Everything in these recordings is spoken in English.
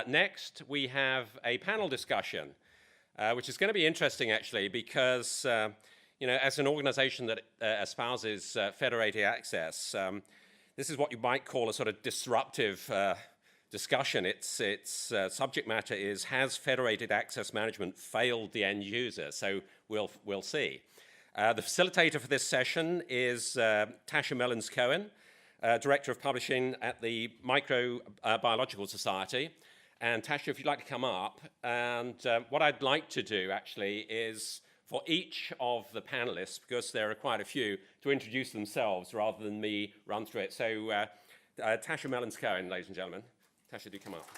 Next, we have a panel discussion, which is going to be interesting, actually, because as an organization that espouses federated access, this is what you might call a sort of disruptive discussion. Its subject matter is, has federated access management failed the end user? So we'll see. The facilitator for this session is Tasha Mellins-Cohen, Director of Publishing at the Microbiological Society. And Tasha, if you'd like to come up, and what I'd like to do actually is for each of the panelists, because there are quite a few, to introduce themselves rather than me run through it. So Tasha Mellins-Cohen, ladies and gentlemen. Tasha, do come up.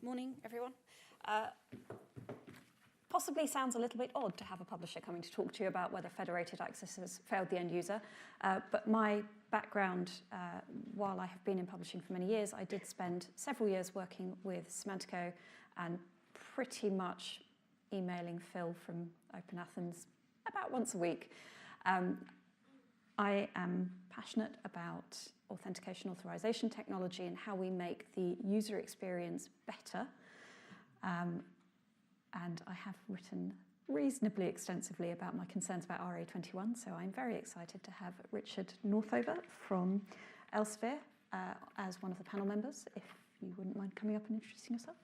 Morning, everyone. Possibly sounds a little bit odd to have a publisher coming to talk to you about whether federated access has failed the end user, but my background, while I have been in publishing for many years, I did spend several years working with Semantico and pretty much emailing Phil from OpenAthens about once a week. I am passionate about authentication authorization technology and how we make the user experience better. And I have written reasonably extensively about my concerns about RA21, so I'm very excited to have Richard Northover from Elsevier as one of the panel members, if you wouldn't mind coming up and introducing yourself.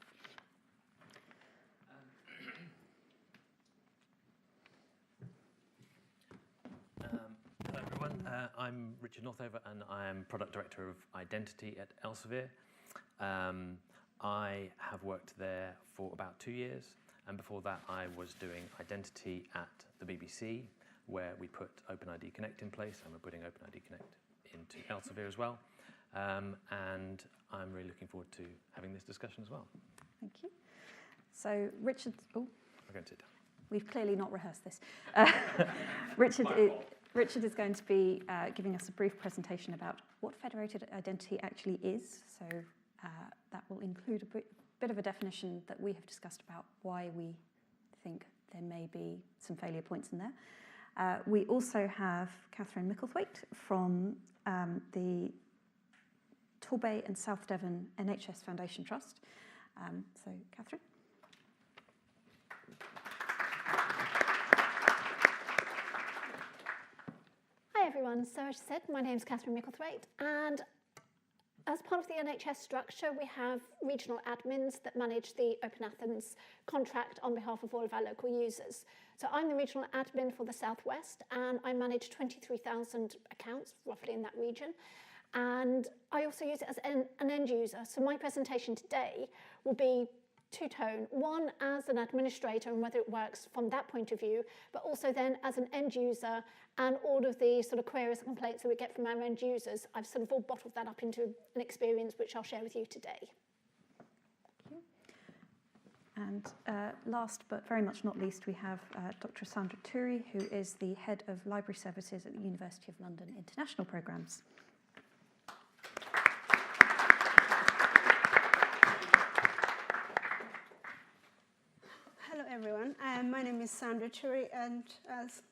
Hello everyone, I'm Richard Northover and I am Product Director of Identity at Elsevier. I have worked there for about 2 years. And before that, I was doing identity at the BBC, where we put OpenID Connect in place, and we're putting OpenID Connect into Elsevier as well. And I'm really looking forward to having this discussion as well. Thank you. So Richard, I'm going to sit down. We've clearly not rehearsed this. Richard is going to be giving us a brief presentation about what federated identity actually is. So that will include a bit of a definition that we have discussed about why we think there may be some failure points in there. We also have Catherine Micklethwaite from the Torbay and South Devon NHS Foundation Trust. So, Catherine. Hi everyone, so as I said, my name is Catherine Micklethwaite, and as part of the NHS structure, we have regional admins that manage the OpenAthens contract on behalf of all of our local users. So I'm the regional admin for the Southwest, and I manage 23,000 accounts, roughly in that region. And I also use it as an end user. So my presentation today will be two-tone, one as an administrator and whether it works from that point of view, but also then as an end user and all of the sort of queries and complaints that we get from our end users. I've sort of all bottled that up into an experience which I'll share with you today. Thank you. And last but very much not least, we have Dr. Sandra Turi, who is the Head of Library Services at the University of London International Programmes. Hello everyone, my name is Sandra Turi, and as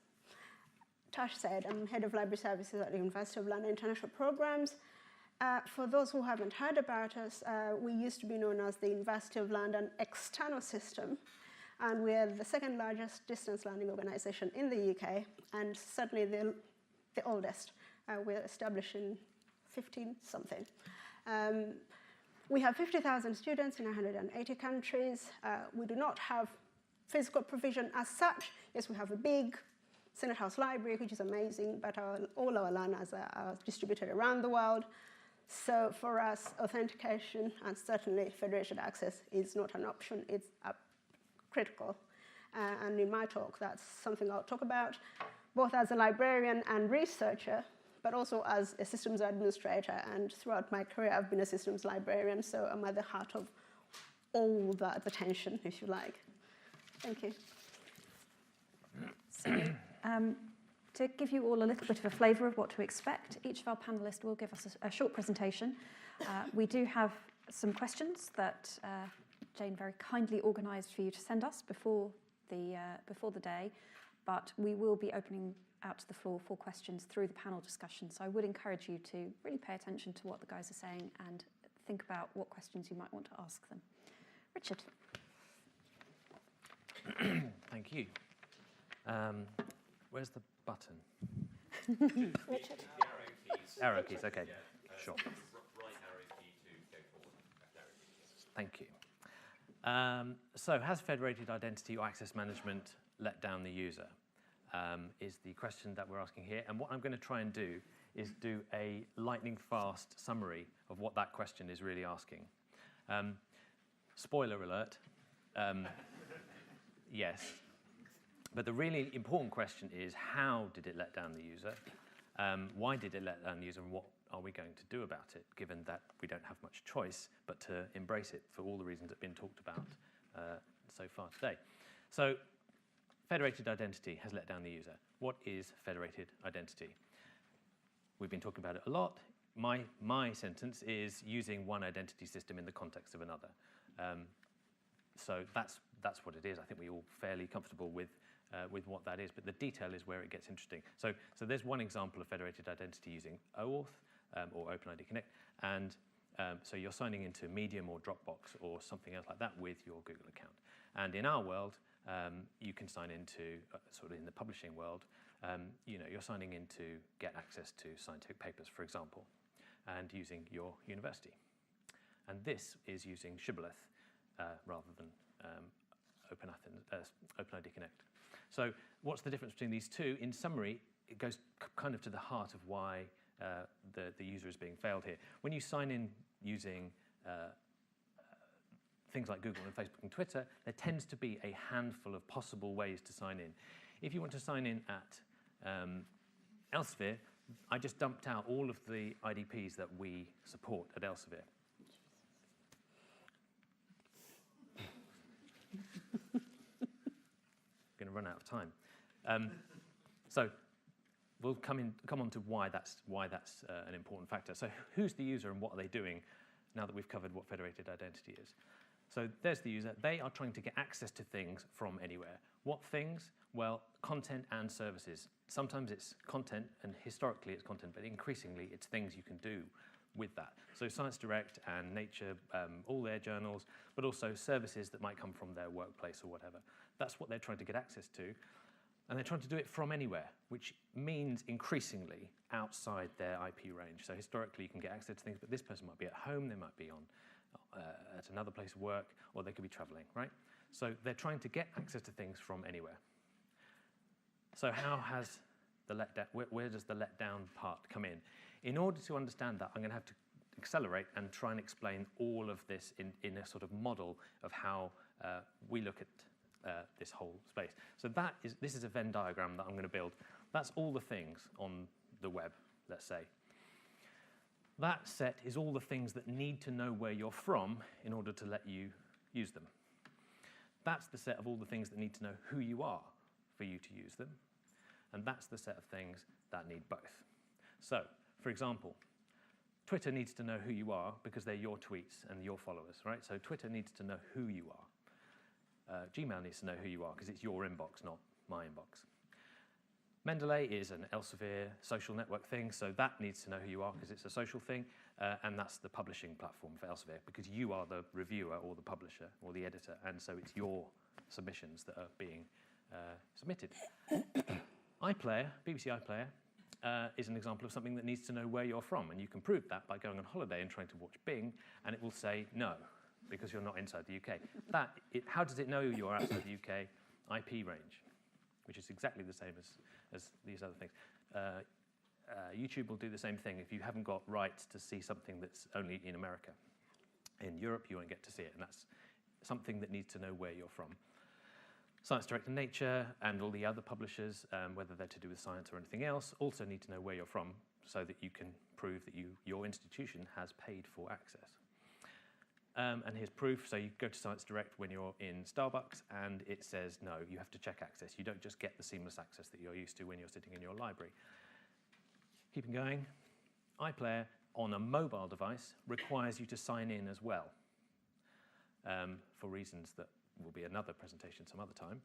Tash said, I'm Head of Library Services at the University of London International Programmes. For those who haven't heard about us, we used to be known as the University of London External System, and we are the second largest distance learning organisation in the UK, and certainly the oldest. We were established in 15-something. We have 50,000 students in 180 countries. We do not have physical provision as such. Yes, we have a big Senate House library, which is amazing, but all our learners are distributed around the world. So for us, authentication and certainly federated access is not an option, it's critical. And in my talk, that's something I'll talk about, both as a librarian and researcher, but also as a systems administrator. And throughout my career, I've been a systems librarian, so I'm at the heart of all that attention, if you like. Thank you. So, to give you all a little bit of a flavour of what to expect, each of our panellists will give us a short presentation. We do have some questions that Jane very kindly organised for you to send us before the day, but we will be opening out to the floor for questions through the panel discussion. So I would encourage you to really pay attention to what the guys are saying and think about what questions you might want to ask them. Richard. Thank you. Where's the button? Richard. Arrow keys, okay. Sure. Right arrow key to go forward. Left arrow key. Thank you. So has federated identity or access management let down the user? Is the question that we're asking here. And what I'm going to try and do is do a lightning fast summary of what that question is really asking. Spoiler alert, yes. But the really important question is, how did it let down the user? Why did it let down the user, and what are we going to do about it, given that we don't have much choice but to embrace it for all the reasons that have been talked about so far today. So federated identity has let down the user. What is federated identity? We've been talking about it a lot. My sentence is using one identity system in the context of another. So that's what it is. I think we're all fairly comfortable with what that is, but the detail is where it gets interesting. So there's one example of federated identity using OAuth or OpenID Connect, and so you're signing into Medium or Dropbox or something else like that with your Google account. And in our world, you can sign into, sort of in the publishing world, you're signing in to get access to scientific papers, for example, and using your university. And this is using Shibboleth rather than OpenID Connect. So what's the difference between these two? In summary, it goes kind of to the heart of why the user is being failed here. When you sign in using things like Google and Facebook and Twitter, there tends to be a handful of possible ways to sign in. If you want to sign in at Elsevier, I just dumped out all of the IDPs that we support at Elsevier. Going to run out of time. So we'll come on to why that's an important factor. So who's the user and what are they doing now that we've covered what federated identity is? So there's the user. They are trying to get access to things from anywhere. What things? Well, content and services. Sometimes it's content, and historically it's content, but increasingly it's things you can do with that. So Science Direct and Nature, all their journals, but also services that might come from their workplace or whatever. That's what they're trying to get access to. And they're trying to do it from anywhere, which means increasingly outside their IP range. So historically, you can get access to things, but this person might be at home, they might be on at another place of work, or they could be traveling, right? So they're trying to get access to things from anywhere. So how has the letdown, where does the letdown part come in? In order to understand that, I'm going to have to accelerate and try and explain all of this in a sort of model of how we look at this whole space. So this is a Venn diagram that I'm going to build. That's all the things on the web, let's say. That set is all the things that need to know where you're from in order to let you use them. That's the set of all the things that need to know who you are for you to use them. And that's the set of things that need both. So, for example, Twitter needs to know who you are because they're your tweets and your followers, right? So Twitter needs to know who you are. Gmail needs to know who you are because it's your inbox, not my inbox. Mendeley is an Elsevier social network thing, so that needs to know who you are because it's a social thing, and that's the publishing platform for Elsevier because you are the reviewer or the publisher or the editor, and so it's your submissions that are being submitted. iPlayer, BBC iPlayer, is an example of something that needs to know where you're from, and you can prove that by going on holiday and trying to watch Bing, and it will say no, because you're not inside the UK. How does it know you're outside the UK? IP range, which is exactly the same as these other things. YouTube will do the same thing if you haven't got rights to see something that's only in America. In Europe, you won't get to see it, and that's something that needs to know where you're from. Science Direct and Nature and all the other publishers, whether they're to do with science or anything else, also need to know where you're from so that you can prove that your institution has paid for access. And here's proof. So you go to Science Direct when you're in Starbucks and it says, no, you have to check access. You don't just get the seamless access that you're used to when you're sitting in your library. Keeping going. iPlayer on a mobile device requires you to sign in as well for reasons that will be another presentation some other time.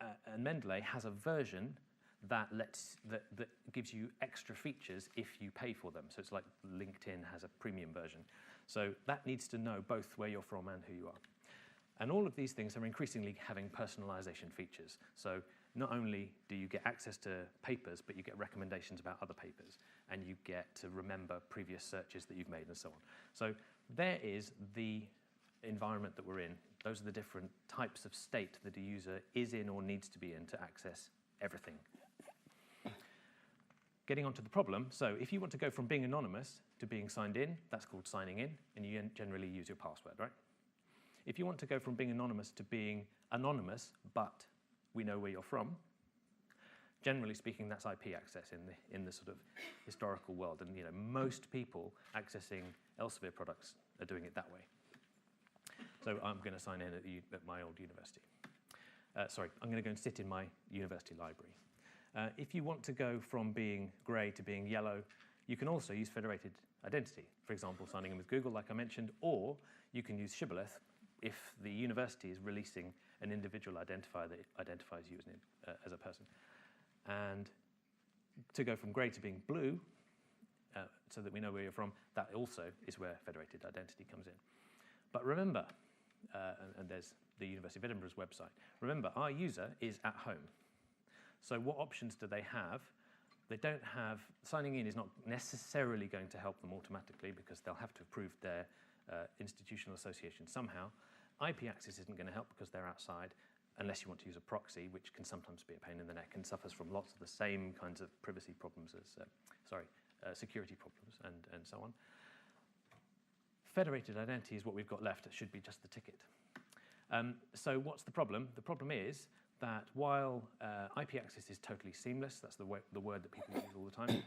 and Mendeley has a version that gives you extra features if you pay for them. So it's like LinkedIn has a premium version. So that needs to know both where you're from and who you are. And all of these things are increasingly having personalization features. So not only do you get access to papers, but you get recommendations about other papers, and you get to remember previous searches that you've made and so on. So there is the environment that we're in. Those are the different types of state that a user is in or needs to be in to access everything. Getting onto the problem, so if you want to go from being anonymous to being signed in, that's called signing in, and you generally use your password, right? If you want to go from being anonymous to being anonymous, but we know where you're from, generally speaking, that's IP access in the sort of historical world. And most people accessing Elsevier products are doing it that way. So I'm going to sign in at my old university. Sorry, I'm going to go and sit in my university library. If you want to go from being grey to being yellow, you can also use federated identity. For example, signing in with Google, like I mentioned, or you can use Shibboleth if the university is releasing an individual identifier that identifies you as a person. And to go from grey to being blue, so that we know where you're from, that also is where federated identity comes in. But remember, and there's the University of Edinburgh's website, remember our user is at home. So what options do they have? They don't have, signing in is not necessarily going to help them automatically because they'll have to have proved their institutional association somehow. IP access isn't going to help because they're outside, unless you want to use a proxy, which can sometimes be a pain in the neck and suffers from lots of the same kinds of privacy problems as, security problems and so on. Federated identity is what we've got left. It should be just the ticket. So what's the problem? The problem is that while IP access is totally seamless, that's the word that people use all the time,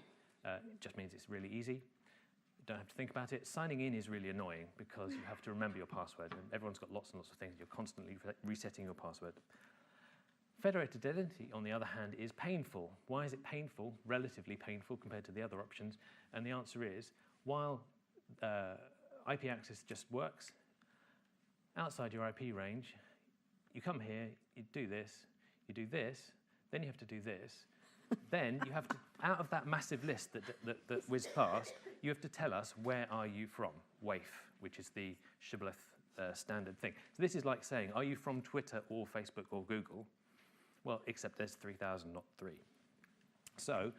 it just means it's really easy. You don't have to think about it. Signing in is really annoying because you have to remember your password, and everyone's got lots and lots of things. You're constantly resetting your password. Federated identity, on the other hand, is painful. Why is it painful? Relatively painful compared to the other options. And the answer is, while IP access just works, outside your IP range, you come here, you do this, then you have to do this, then you have to, out of that massive list that whizzed past, you have to tell us where are you from, WAIF, which is the Shibboleth standard thing. So this is like saying, are you from Twitter or Facebook or Google? Well, except there's 3,000, not 3. So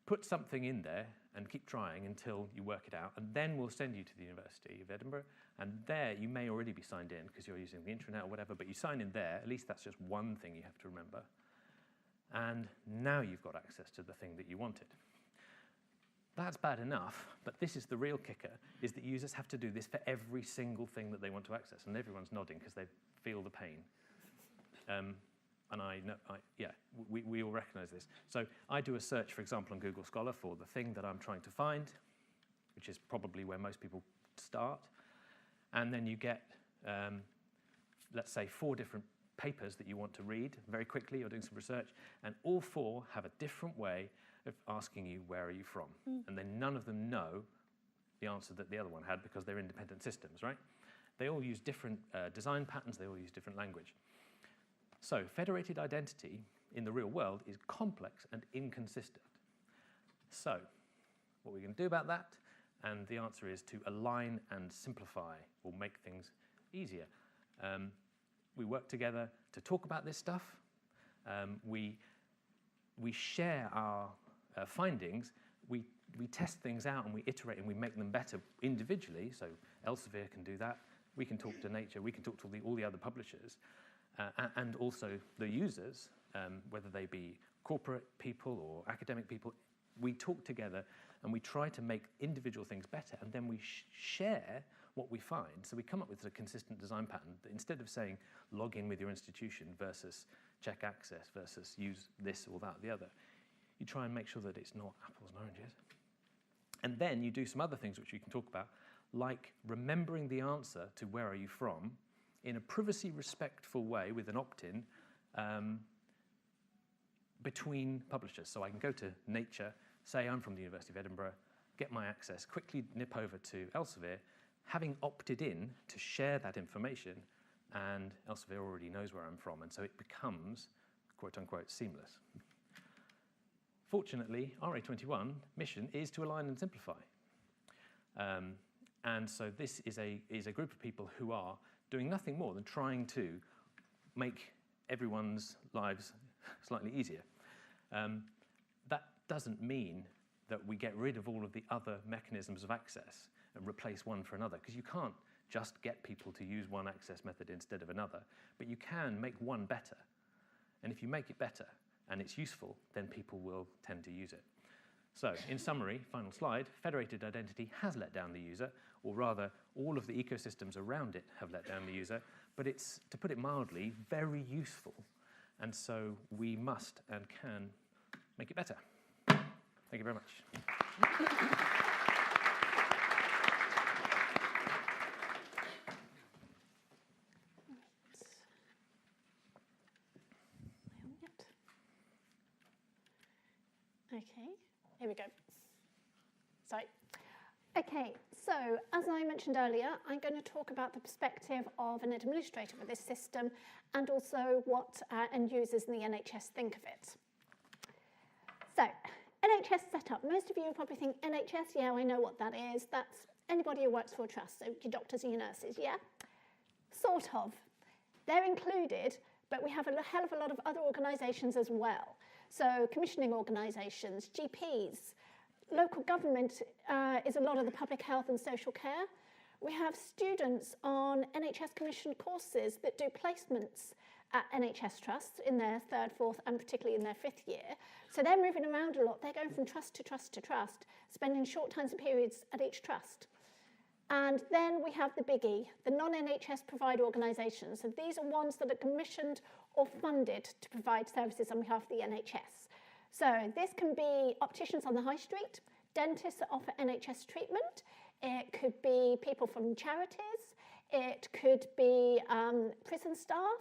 put something in there and keep trying until you work it out, and then we'll send you to the University of Edinburgh, and there you may already be signed in because you're using the intranet or whatever, but you sign in there, at least that's just one thing you have to remember, and now you've got access to the thing that you wanted. That's bad enough, but this is the real kicker, is that users have to do this for every single thing that they want to access, and everyone's nodding because they feel the pain. And I know, we all recognize this. So I do a search, for example, on Google Scholar for the thing that I'm trying to find, which is probably where most people start. And then you get, let's say, 4 different papers that you want to read very quickly. You're doing some research, and all 4 have a different way of asking you, where are you from? And then none of them know the answer that the other one had because they're independent systems, right? They all use different design patterns. They all use different language. So federated identity in the real world is complex and inconsistent. So what are we going to do about that? And the answer is to align and simplify or make things easier. We work together to talk about this stuff. We share our findings. We test things out and we iterate and we make them better individually. So Elsevier can do that. We can talk to Nature. We can talk to all the other publishers. And also the users, whether they be corporate people or academic people, we talk together and we try to make individual things better, and then we share what we find. So we come up with a consistent design pattern that instead of saying log in with your institution versus check access versus use this or that or the other, you try and make sure that it's not apples and oranges. And then you do some other things which we can talk about, like remembering the answer to where are you from, in a privacy-respectful way with an opt-in between publishers. So I can go to Nature, say I'm from the University of Edinburgh, get my access, quickly nip over to Elsevier, having opted in to share that information, and Elsevier already knows where I'm from, and so it becomes quote-unquote seamless. Fortunately, RA21 mission is to align and simplify. And so this is a group of people who are doing nothing more than trying to make everyone's lives slightly easier. That doesn't mean that we get rid of all of the other mechanisms of access and replace one for another, because you can't just get people to use one access method instead of another, but you can make one better. And if you make it better and it's useful, then people will tend to use it. So, in summary, final slide, federated identity has let down the user, or rather, all of the ecosystems around it have let down the user, but it's, to put it mildly, very useful. And so we must and can make it better. Thank you very much. Okay, here we go. Sorry. Okay, so as I mentioned earlier, I'm going to talk about the perspective of an administrator of this system and also what end users in the NHS think of it. So, NHS setup. Most of you will probably think, NHS, yeah, I know what that is. That's anybody who works for a trust, so your doctors and your nurses, yeah? Sort of. They're included, but we have a hell of a lot of other organisations as well. So commissioning organisations, GPs, local government is a lot of the public health and social care. We have students on NHS commissioned courses that do placements at NHS trusts in their third, fourth, and particularly in their fifth year. So they're moving around a lot. They're going from trust to trust to trust, spending short times and periods at each trust. And then we have the biggie, the non-NHS provider organisations. So these are ones that are commissioned or funded to provide services on behalf of the NHS. So this can be opticians on the high street, dentists that offer NHS treatment. It could be people from charities. It could be prison staff.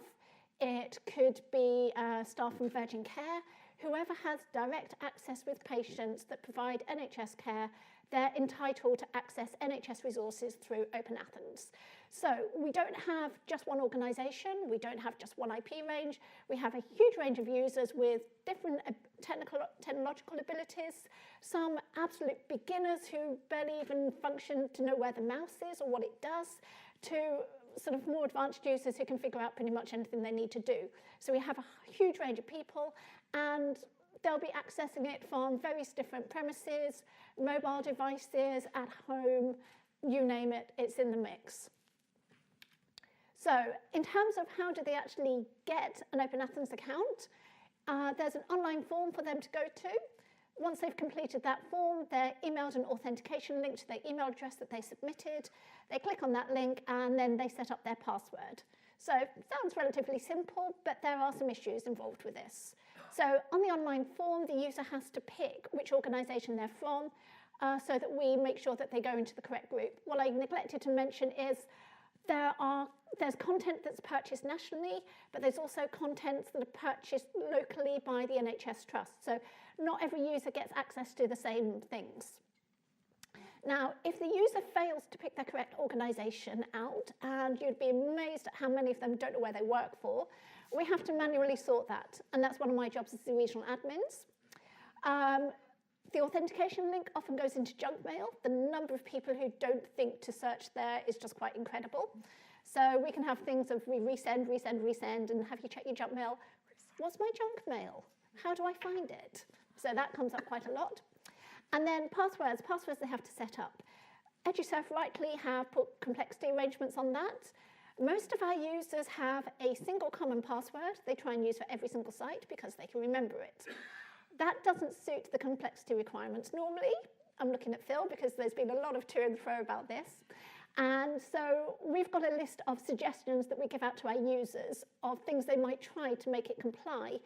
It could be staff from Virgin Care. Whoever has direct access with patients that provide NHS care, they're entitled to access NHS resources through OpenAthens. So we don't have just one organisation, we don't have just one IP range, we have a huge range of users with different technological abilities, some absolute beginners who barely even function to know where the mouse is or what it does, to sort of more advanced users who can figure out pretty much anything they need to do. So we have a huge range of people, and they'll be accessing it from various different premises, mobile devices, at home, you name it, it's in the mix. So in terms of how do they actually get an OpenAthens account, there's an online form for them to go to. Once they've completed that form, they're emailed an authentication link to their email address that they submitted. They click on that link and then they set up their password. So it sounds relatively simple, but there are some issues involved with this. So on the online form, the user has to pick which organisation they're from so that we make sure that they go into the correct group. What I neglected to mention is there's content that's purchased nationally, but there's also contents that are purchased locally by the NHS Trust. So not every user gets access to the same things. Now, if the user fails to pick their correct organisation out, and you'd be amazed at how many of them don't know where they work for, we have to manually sort that. And that's one of my jobs as the regional admins. The authentication link often goes into junk mail. The number of people who don't think to search there is just quite incredible. So we can have things of we resend, and have you check your junk mail? What's my junk mail? How do I find it? So that comes up quite a lot. And then passwords they have to set up. EduServe rightly have put complexity arrangements on that. Most of our users have a single common password they try and use for every single site because they can remember it. That doesn't suit the complexity requirements normally. I'm looking at Phil because there's been a lot of to and fro about this. And so we've got a list of suggestions that we give out to our users of things they might try to make it comply,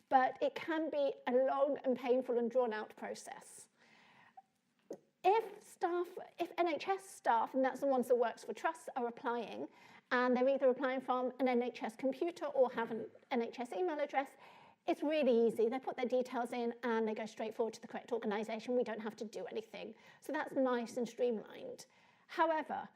but it can be a long and painful and drawn out process. If NHS staff, and that's the ones that works for trusts, are applying, and they're either applying from an NHS computer or have an NHS email address, it's really easy. They put their details in and they go straight forward to the correct organisation. We don't have to do anything. So that's nice and streamlined. However,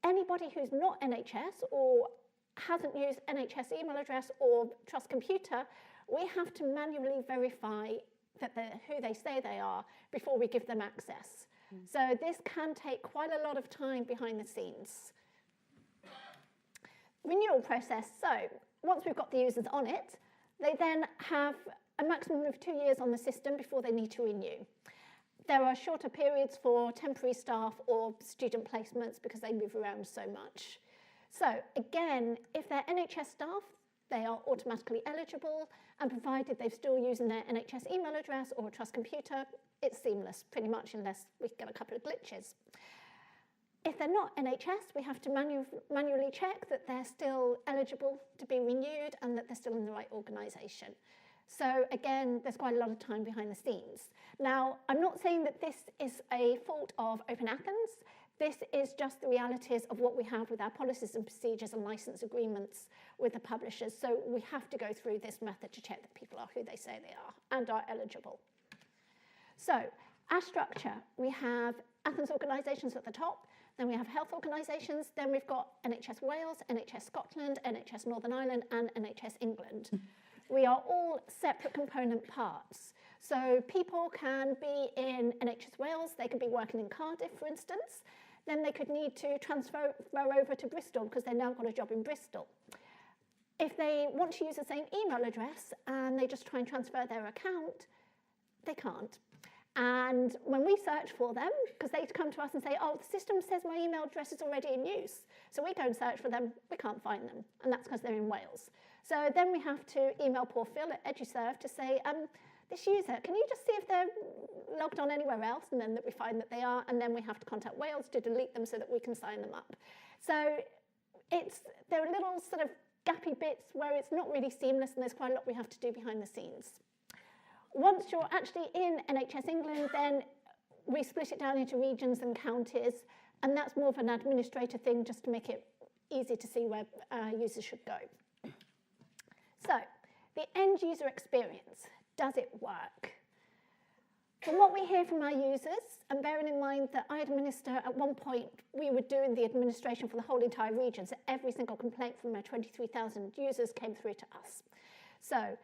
anybody who's not NHS or hasn't used NHS email address or trust computer, we have to manually verify that they're who they say they are before we give them access. So this can take quite a lot of time behind the scenes. Renewal process. So once we've got the users on it, they then have a maximum of 2 years on the system before they need to renew. There are shorter periods for temporary staff or student placements because they move around so much. So again, if they're NHS staff, they are automatically eligible, and provided they're still using their NHS email address or a trust computer, it's seamless pretty much, unless we get a couple of glitches. If they're not NHS, we have to manually check that they're still eligible to be renewed and that they're still in the right organisation. So again, there's quite a lot of time behind the scenes. Now, I'm not saying that this is a fault of OpenAthens. This is just the realities of what we have with our policies and procedures and license agreements with the publishers. So we have to go through this method to check that people are who they say they are and are eligible. So our structure, we have Athens organisations at the top, then we have health organisations, then we've got NHS Wales, NHS Scotland, NHS Northern Ireland and NHS England. We are all separate component parts. So people can be in NHS Wales, they could be working in Cardiff, for instance, then they could need to transfer over to Bristol because they've now got a job in Bristol. If they want to use the same email address and they just try and transfer their account, they can't. And when we search for them, because they come to us and say, oh, the system says my email address is already in use. So we go and search for them, we can't find them. And that's because they're in Wales. So then we have to email poor Phil at EduServe to say, this user, can you just see if they're logged on anywhere else? And then that we find that they are. And then we have to contact Wales to delete them so that we can sign them up. So there are little sort of gappy bits where it's not really seamless and there's quite a lot we have to do behind the scenes. Once you're actually in NHS England, then we split it down into regions and counties, and that's more of an administrator thing just to make it easy to see where users should go. So, the end user experience, does it work? From what we hear from our users, and bearing in mind that I administer, at one point, we were doing the administration for the whole entire region, so every single complaint from our 23,000 users came through to us. So,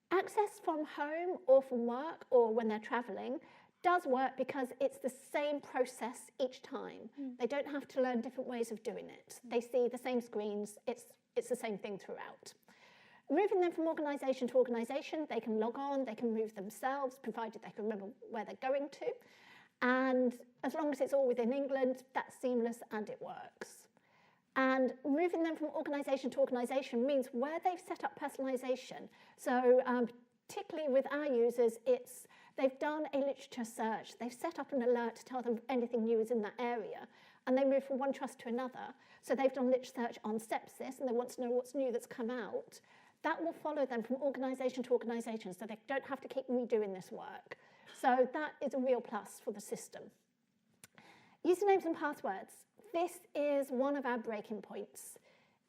access from home or from work or when they're travelling does work because it's the same process each time. They don't have to learn different ways of doing it. They see the same screens, it's the same thing throughout. Moving them from organisation to organisation, they can log on, they can move themselves, provided they can remember where they're going to. And as long as it's all within England, that's seamless and it works. And moving them from organisation to organisation means where they've set up personalisation. So particularly with our users, they've done a literature search. They've set up an alert to tell them anything new is in that area. And they move from one trust to another. So they've done literature search on sepsis and they want to know what's new that's come out. That will follow them from organisation to organisation so they don't have to keep redoing this work. So that is a real plus for the system. Usernames and passwords. This is one of our breaking points.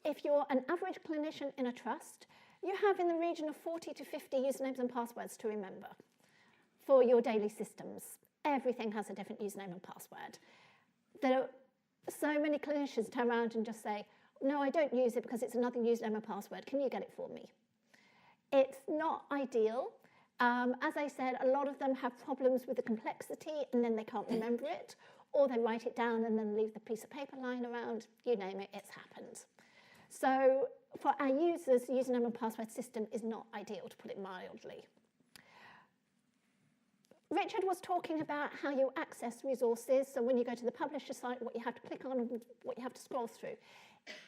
If you're an average clinician in a trust, you have in the region of 40 to 50 usernames and passwords to remember for your daily systems. Everything has a different username and password. There are so many clinicians turn around and just say, no, I don't use it because it's another username and password. Can you get it for me? It's not ideal. As I said, a lot of them have problems with the complexity and then they can't remember it, or they write it down and then leave the piece of paper lying around. You name it, it's happened. So for our users, the username and password system is not ideal, to put it mildly. Richard was talking about how you access resources. So when you go to the publisher site, what you have to click on and what you have to scroll through.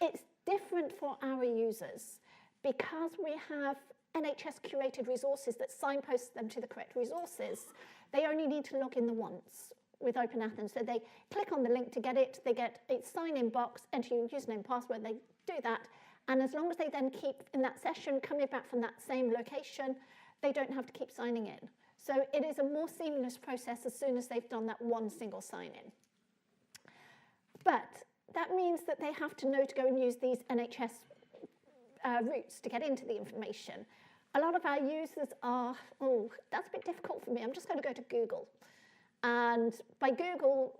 It's different for our users because we have NHS curated resources that signpost them to the correct resources. They only need to log in the once with OpenAthens. So they click on the link to get it, they get a sign-in box, enter your username and password, they do that. And as long as they then keep in that session coming back from that same location, they don't have to keep signing in. So it is a more seamless process as soon as they've done that one single sign-in. But that means that they have to know to go and use these NHS routes to get into the information. A lot of our users are, oh, that's a bit difficult for me. I'm just going to go to Google. And by Google,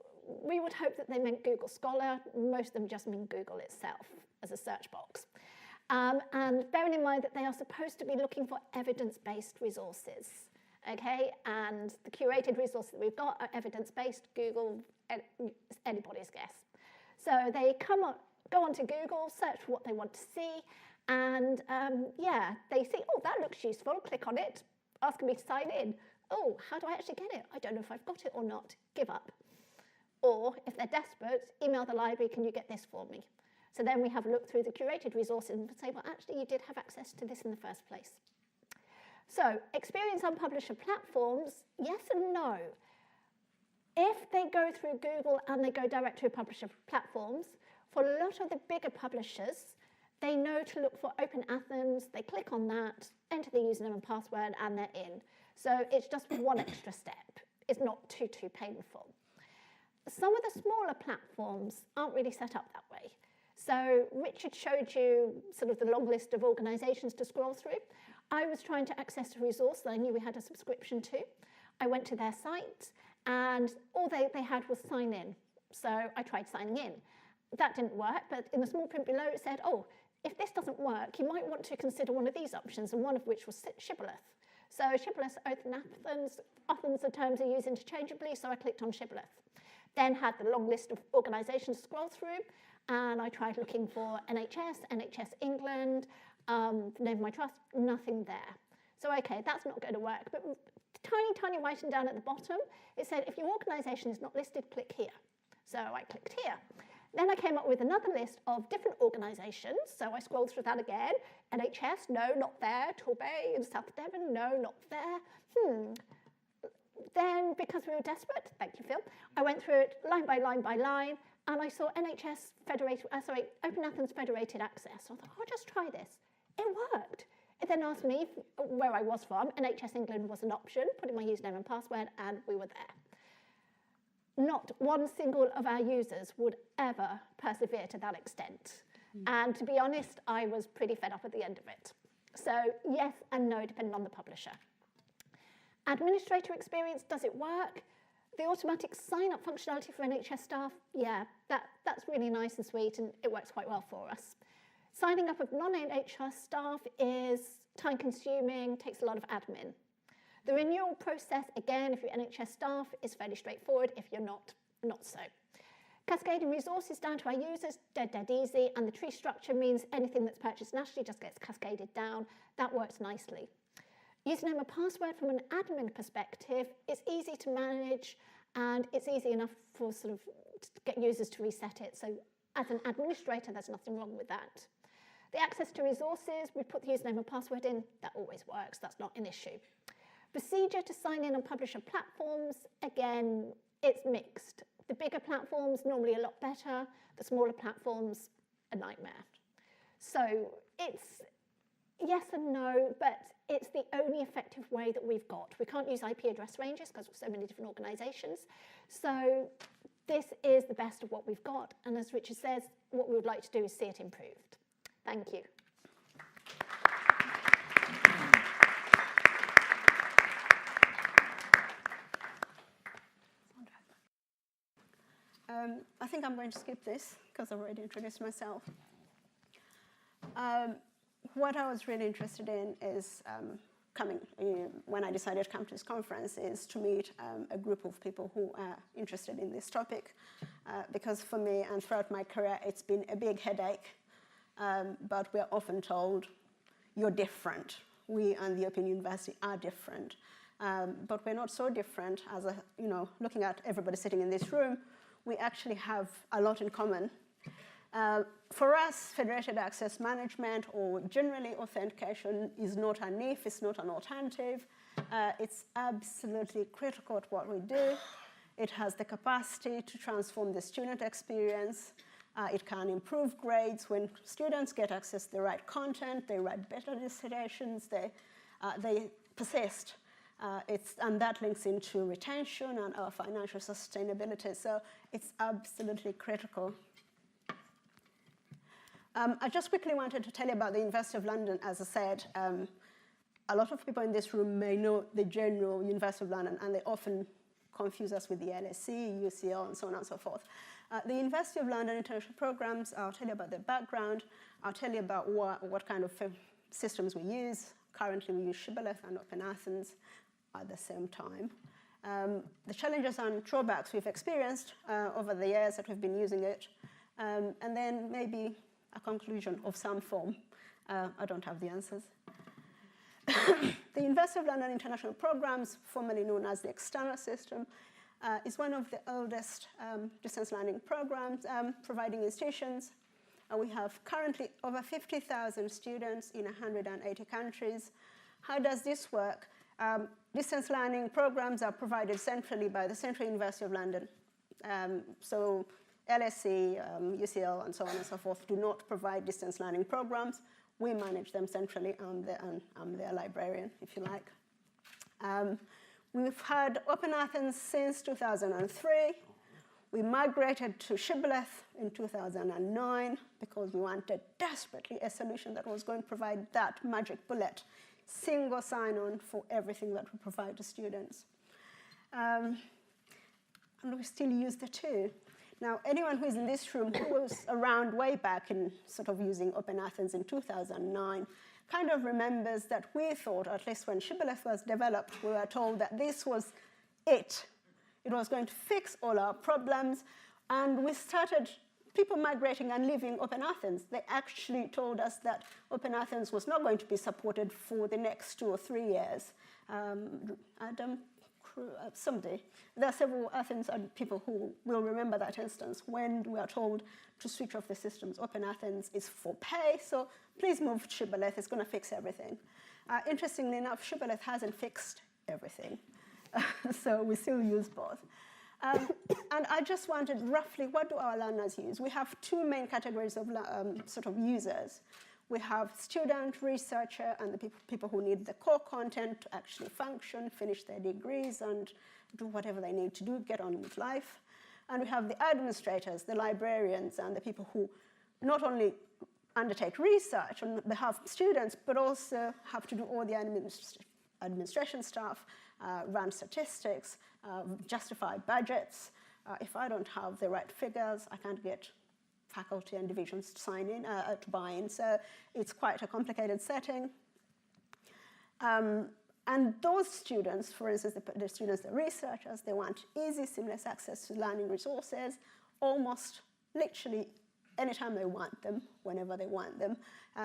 we would hope that they meant Google Scholar. Most of them just mean Google itself as a search box. And bearing in mind that they are supposed to be looking for evidence-based resources, okay? And the curated resources that we've got are evidence-based. Google, anybody's guess. So they go onto Google, search for what they want to see, and yeah, they see, oh, that looks useful, click on it, asking me to sign in. Oh, how do I actually get it? I don't know if I've got it or not. Give up. Or if they're desperate, email the library, can you get this for me? So then we have a look through the curated resources and say, well, actually, you did have access to this in the first place. So experience on publisher platforms, yes and no. If they go through Google and they go direct to publisher platforms, for a lot of the bigger publishers, they know to look for OpenAthens, they click on that, enter the username and password, and they're in. So it's just one extra step. It's not too painful. Some of the smaller platforms aren't really set up that way. So Richard showed you sort of the long list of organizations to scroll through. I was trying to access a resource that I knew we had a subscription to. I went to their site, and all they had was sign in. So I tried signing in. That didn't work, but in the small print below it said, oh, if this doesn't work, you might want to consider one of these options, and one of which was Shibboleth. So Shibboleth, OpenAthens, often the terms are used interchangeably, so I clicked on Shibboleth. Then had the long list of organisations to scroll through, and I tried looking for NHS, NHS England, the name of my trust, nothing there. So okay, that's not going to work, but tiny writing down at the bottom, it said, if your organisation is not listed, click here. So I clicked here. Then I came up with another list of different organisations, so I scrolled through that again. NHS, no, not there. Torbay in South Devon, no, not there. Then, because we were desperate, thank you, Phil, I went through it line by line by line, and I saw OpenAthens Federated Access. So I thought, I'll just try this. It worked. It then asked me where I was from. NHS England was an option, put in my username and password, and we were there. Not one single of our users would ever persevere to that extent. And to be honest, I was pretty fed up at the end of it. So yes and no, depending on the publisher. Administrator experience, does it work? The automatic sign-up functionality for NHS staff, yeah, that's really nice and sweet, and it works quite well for us. Signing up of non-NHS staff is time-consuming, takes a lot of admin. The renewal process, again, if you're NHS staff, is fairly straightforward. If you're not, not so. Cascading resources down to our users, dead easy, and the tree structure means anything that's purchased nationally just gets cascaded down. That works nicely. Username and password from an admin perspective is easy to manage, and it's easy enough for sort of to get users to reset it. So as an administrator, there's nothing wrong with that. The access to resources, we put the username and password in, that always works, that's not an issue. Procedure to sign in on publisher platforms, again, it's mixed. The bigger platforms, normally a lot better. The smaller platforms, a nightmare. So it's yes and no, but it's the only effective way that we've got. We can't use IP address ranges because of so many different organizations. So this is the best of what we've got. And as Richard says, what we would like to do is see it improved. Thank you. I think I'm going to skip this because I've already introduced myself. What I was really interested in is when I decided to come to this conference, is to meet a group of people who are interested in this topic. Because for me and throughout my career, it's been a big headache. But we're often told, you're different. We and the Open University are different. But we're not so different as, looking at everybody sitting in this room, we actually have a lot in common. For us, federated access management or generally authentication is not an if, it's not an alternative. It's absolutely critical to what we do. It has the capacity to transform the student experience. It can improve grades when students get access to the right content, they write better dissertations, they persist. And that links into retention and our financial sustainability. So it's absolutely critical. I just quickly wanted to tell you about the University of London. As I said, a lot of people in this room may know the general University of London, and they often confuse us with the LSE, UCL, and so on and so forth. The University of London International Programs, I'll tell you about their background. I'll tell you about what kind of systems we use. Currently, we use Shibboleth and OpenAthens at the same time. The challenges and drawbacks we've experienced over the years that we've been using it, and then maybe a conclusion of some form. I don't have the answers. The University of London International Programs, formerly known as the External System, is one of the oldest distance learning programs providing institutions. We have currently over 50,000 students in 180 countries. How does this work? Distance learning programs are provided centrally by the Central University of London. So LSE, UCL, and so on and so forth do not provide distance learning programs. We manage them centrally. I'm their librarian, if you like. We've had OpenAthens since 2003. We migrated to Shibboleth in 2009 because we wanted desperately a solution that was going to provide that magic bullet, single sign-on for everything that we provide to students. And we still use the two. Now, anyone who is in this room who was around way back in sort of using OpenAthens in 2009 kind of remembers that we thought, at least when Shibboleth was developed, we were told that this was it. It was going to fix all our problems. And we started people migrating and leaving OpenAthens. They actually told us that OpenAthens was not going to be supported for the next 2 or 3 years. Someday. There are several Athens people who will remember that instance when we are told to switch off the systems. OpenAthens is for pay, so please move to Shibboleth. It's going to fix everything. Interestingly enough, Shibboleth hasn't fixed everything. So we still use both. And I just wanted roughly, what do our learners use? We have 2 main categories of sort of users. We have student, researcher, and the people who need the core content to actually function, finish their degrees, and do whatever they need to do, get on with life. And we have the administrators, the librarians, and the people who not only undertake research on behalf of students, but also have to do all the administration stuff, run statistics, justify budgets. If I don't have the right figures, I can't get faculty and divisions to sign in, to buy in. So it's quite a complicated setting. And those students, for instance, the students, the researchers, they want easy, seamless access to learning resources, almost literally anytime they want them, whenever they want them.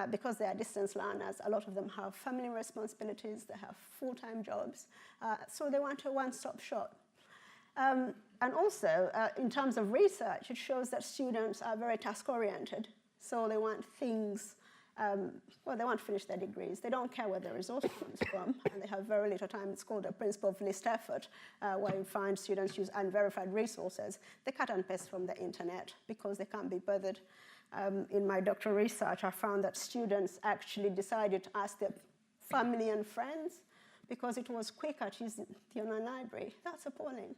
Because they are distance learners, a lot of them have family responsibilities, they have full-time jobs, so they want a one-stop shop. And also, in terms of research, it shows that students are very task-oriented. So they want things, well, they want to finish their degrees. They don't care where the resource comes from, and they have very little time. It's called the principle of least effort, where you find students use unverified resources. They cut and paste from the internet because they can't be bothered. In my doctoral research, I found that students actually decided to ask their family and friends because it was quicker to use the online library. That's appalling.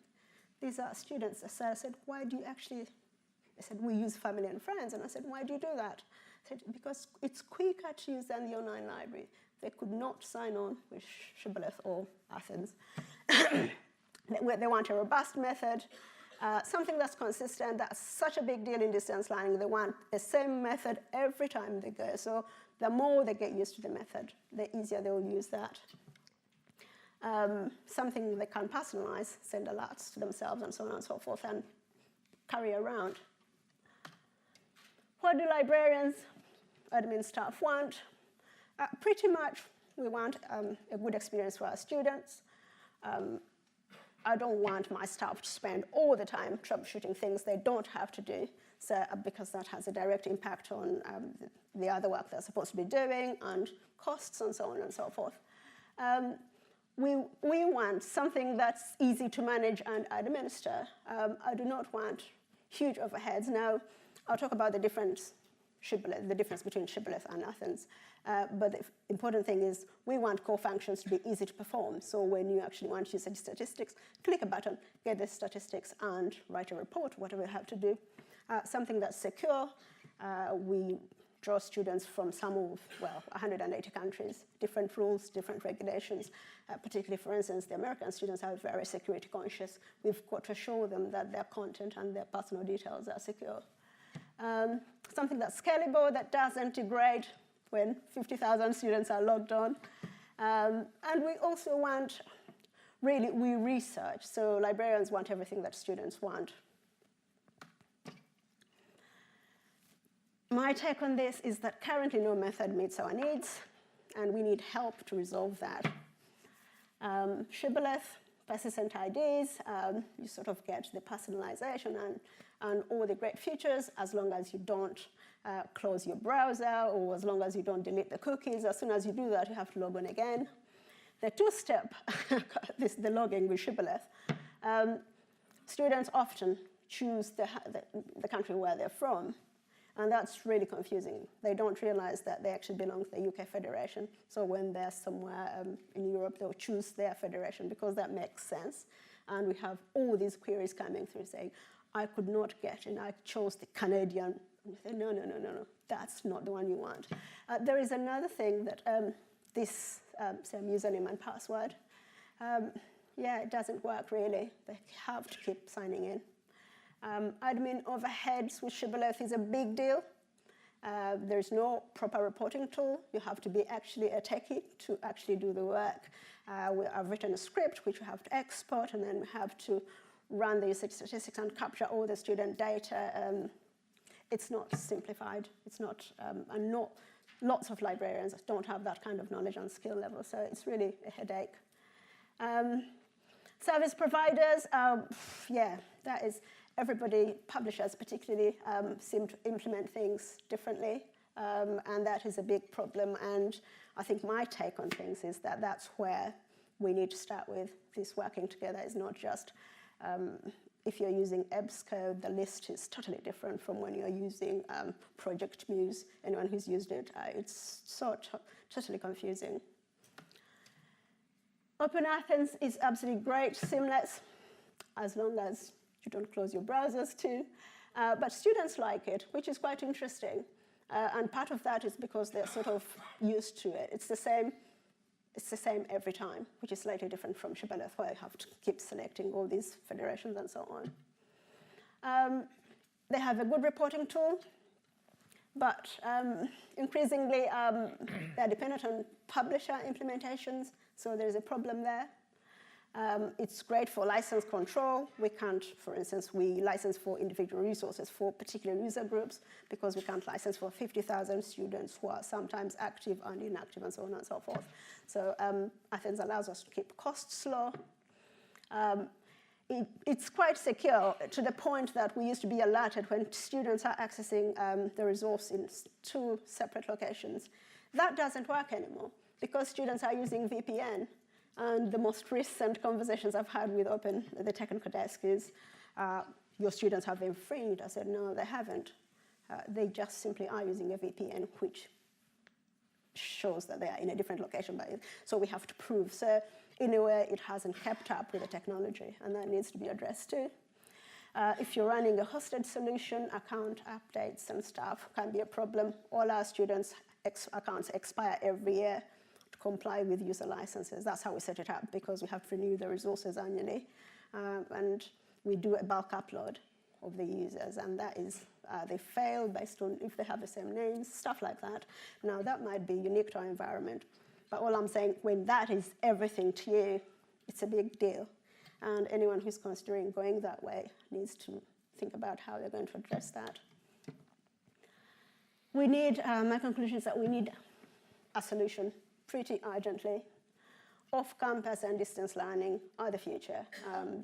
These are students. So I said, why do you actually, they said, we use family and friends. And I said, why do you do that? I said, because it's quicker to use than the online library. They could not sign on with Shibboleth or Athens. They want a robust method, something that's consistent. That's such a big deal in distance learning. They want the same method every time they go. So the more they get used to the method, the easier they will use that. Something they can personalize, send alerts to themselves and so on and so forth, and carry around. What do librarians, admin staff want? Pretty much we want a good experience for our students. I don't want my staff to spend all the time troubleshooting things they don't have to do, so, because that has a direct impact on the other work they're supposed to be doing and costs and so on and so forth. We want something that's easy to manage and administer. I do not want huge overheads. Now, I'll talk about the difference between Shibboleth and Athens. But the important thing is we want core functions to be easy to perform. So when you actually want to use statistics, click a button, get the statistics, and write a report, whatever you have to do. Something that's secure. We draw students from some of, well, 180 countries, different rules, different regulations. Particularly, for instance, the American students are very security conscious. We've got to show them that their content and their personal details are secure. Something that's scalable, that doesn't degrade when 50,000 students are logged on. And we also want, really, we research. So librarians want everything that students want. My take on this is that currently no method meets our needs, and we need help to resolve that. Shibboleth, persistent IDs, you sort of get the personalization and all the great features as long as you don't close your browser, or as long as you don't delete the cookies. As soon as you do that, you have to log on again. The two-step, the logging with Shibboleth, students often choose the country where they're from, and that's really confusing. They don't realize that they actually belong to the UK Federation. So when they're somewhere in Europe, they'll choose their federation because that makes sense. And we have all these queries coming through saying, I could not get in, I chose the Canadian. And you say, no, that's not the one you want. There is another thing that this same username and password, yeah, it doesn't work really. They have to keep signing in. Admin overheads with Shibboleth is a big deal. There's no proper reporting tool. You have to be actually a techie to actually do the work. I've written a script which we have to export, and then we have to run the usage statistics and capture all the student data. It's not simplified. It's not, and lots of librarians don't have that kind of knowledge and skill level, so it's really a headache. Service providers, yeah, that is, everybody, publishers particularly, seem to implement things differently, and that is a big problem. And I think my take on things is that that's where we need to start with. This working together is not just, if you're using EBSCO, the list is totally different from when you're using Project Muse. Anyone who's used it, it's totally confusing. OpenAthens is absolutely great, seamless, as long as you don't close your browsers too. But students like it, which is quite interesting. And part of that is because they're sort of used to it. It's the same every time, which is slightly different from Shibboleth, where you have to keep selecting all these federations and so on. They have a good reporting tool, but increasingly they're dependent on publisher implementations, so there's a problem there. It's great for license control. We can't, for instance, we license for individual resources for particular user groups because we can't license for 50,000 students who are sometimes active and inactive and so on and so forth. So Athens allows us to keep costs low. It's quite secure to the point that we used to be alerted when students are accessing the resource in 2 separate locations. That doesn't work anymore because students are using VPN. And the most recent conversations I've had with the technical desk is, your students have been freed. I said, no, they haven't. They just simply are using a VPN, which shows that they are in a different location. So we have to prove. So in a way, it hasn't kept up with the technology, and that needs to be addressed too. If you're running a hosted solution, account updates and stuff can be a problem. All our students' accounts expire every year. Comply with user licenses. That's how we set it up, because we have to renew the resources annually. And we do a bulk upload of the users, and that is, they fail based on if they have the same names, stuff like that. Now, that might be unique to our environment, but all I'm saying, when that is everything to you, it's a big deal. And anyone who's considering going that way needs to think about how they're going to address that. We need, my conclusion is that we need a solution pretty urgently. Off-campus and distance learning are the future.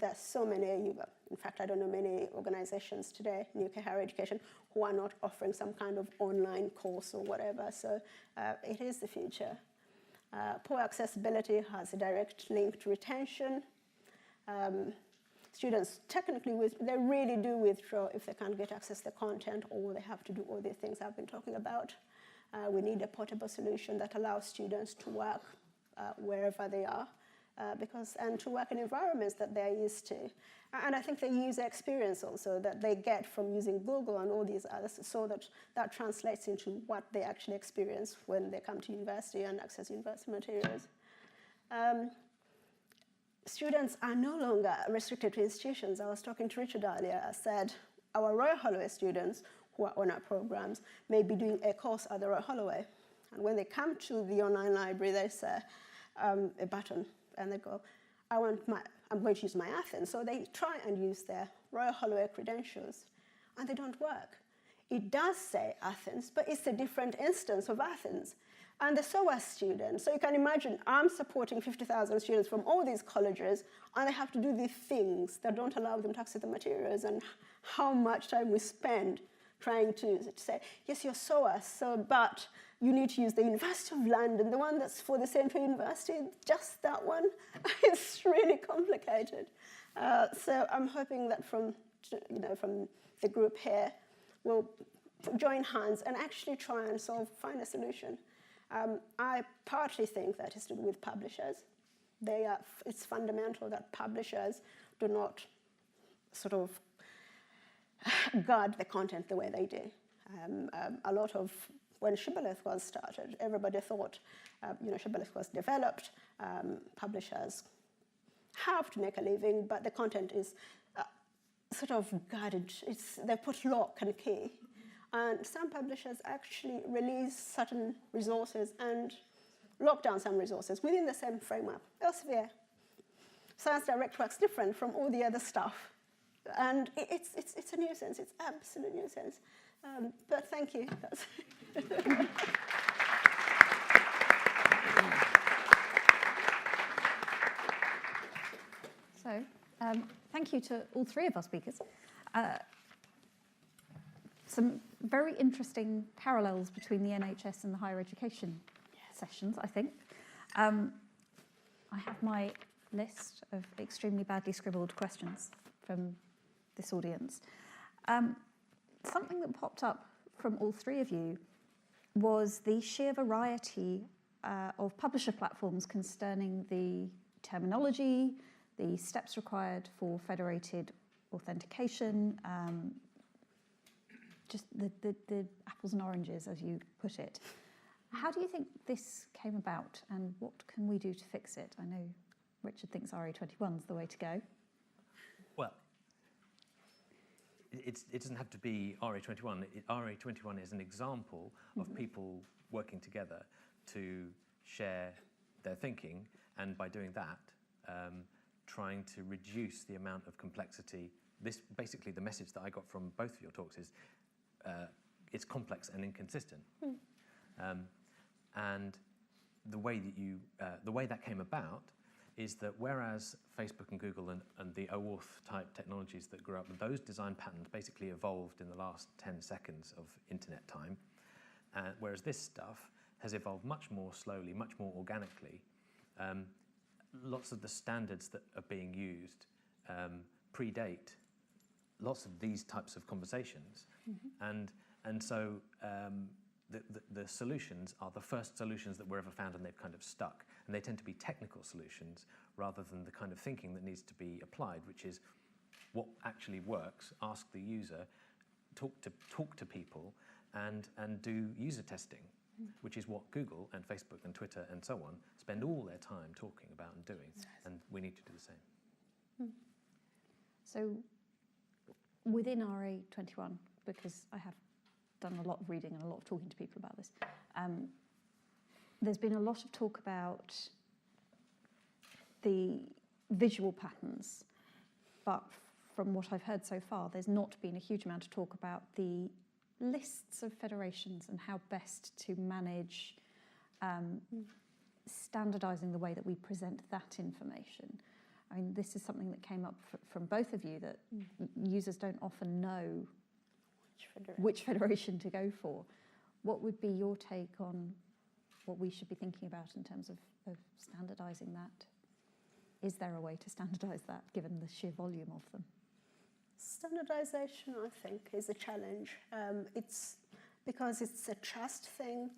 There's so many, in fact, I don't know many organizations today in UK higher education who are not offering some kind of online course or whatever, so it is the future. Poor accessibility has a direct link to retention. Students technically, they really do withdraw if they can't get access to the content, or they have to do all the things I've been talking about. We need a portable solution that allows students to work wherever they are. and to work in environments that they're used to. And I think the user experience also that they get from using Google and all these others, so that translates into what they actually experience when they come to university and access university materials. Students are no longer restricted to institutions. I was talking to Richard earlier. I said our Royal Holloway students who are on our programs may be doing a course at the Royal Holloway. And when they come to the online library, they say a button, and they go, I'm going to use my Athens. So they try and use their Royal Holloway credentials, and they don't work. It does say Athens, but it's a different instance of Athens. And the SOAS students, so you can imagine I'm supporting 50,000 students from all these colleges, and they have to do these things that don't allow them to access the materials, and how much time we spend trying to say, yes, you're SOAS, but you need to use the University of London, the one that's for the Central University, just that one. It's really complicated. So I'm hoping that from the group here, we'll join hands and actually try and find a solution. I partly think that is to do with publishers. It's fundamental that publishers do not sort of guard the content the way they do. A lot of, when Shibboleth was started, everybody thought, Shibboleth was developed, publishers have to make a living, but the content is sort of guarded. They put lock and key. And some publishers actually release certain resources and lock down some resources within the same framework. Elsevier, Science Direct works different from all the other stuff. And it's a nuisance, it's absolute nuisance. But thank you. So, thank you to all three of our speakers. Some very interesting parallels between the NHS and the higher education sessions, I think. I have my list of extremely badly scribbled questions from this audience. Something that popped up from all three of you was the sheer variety of publisher platforms concerning the terminology, the steps required for federated authentication, just the apples and oranges, as you put it. How do you think this came about, and what can we do to fix it? I know Richard thinks RA21 is the way to go. Well, it doesn't have to be RA21. RA21 is an example of people working together to share their thinking, and by doing that, trying to reduce the amount of complexity. Basically, the message that I got from both of your talks is it's complex and inconsistent. And the way that came about is that whereas Facebook and Google and the OAuth type technologies that grew up, those design patterns basically evolved in the last 10 seconds of internet time, whereas this stuff has evolved much more slowly, much more organically. Lots of the standards that are being used predate lots of these types of conversations, and so the solutions are the first solutions that were ever found, and they've kind of stuck. And they tend to be technical solutions rather than the kind of thinking that needs to be applied, which is what actually works. Ask the user, talk to people, and do user testing, which is what Google and Facebook and Twitter and so on spend all their time talking about and doing. Yes. And we need to do the same. So within RA21, because I have done a lot of reading and a lot of talking to people about this, there's been a lot of talk about the visual patterns, but from what I've heard so far, there's not been a huge amount of talk about the lists of federations and how best to manage standardising the way that we present that information. I mean, this is something that came up from both of you, that users don't often know which federation to go for. What would be your take on what we should be thinking about in terms of standardising that? Is there a way to standardise that, given the sheer volume of them? Standardisation, I think, is a challenge. It's because it's a trust thing.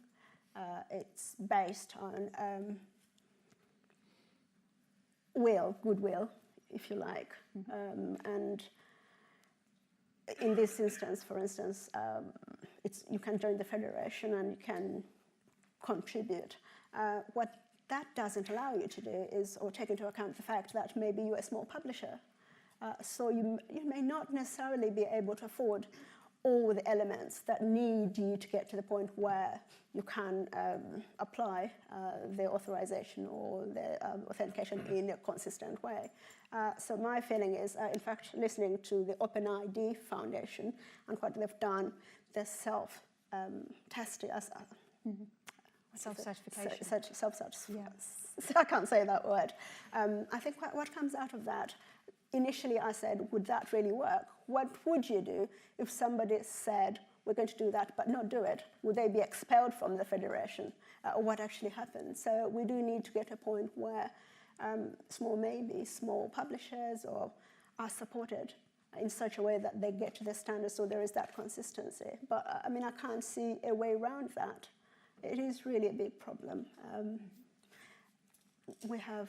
It's based on goodwill, if you like. And in this instance, for instance, you can join the federation and you can contribute. What that doesn't allow you to do is, or take into account the fact that maybe you're a small publisher. So you may not necessarily be able to afford all the elements that need you to get to the point where you can apply the authorization or the authentication in a consistent way. So my feeling is, in fact, listening to the OpenID Foundation and what they've done, they're self-tested as self-certification. I can't say that word. I think what comes out of that, initially I said, would that really work? What would you do if somebody said, we're going to do that, but not do it? Would they be expelled from the federation? Or what actually happened? So we do need to get a point where small publishers are supported in such a way that they get to the standards, so there is that consistency. But I mean, I can't see a way around that. It is really a big problem. We have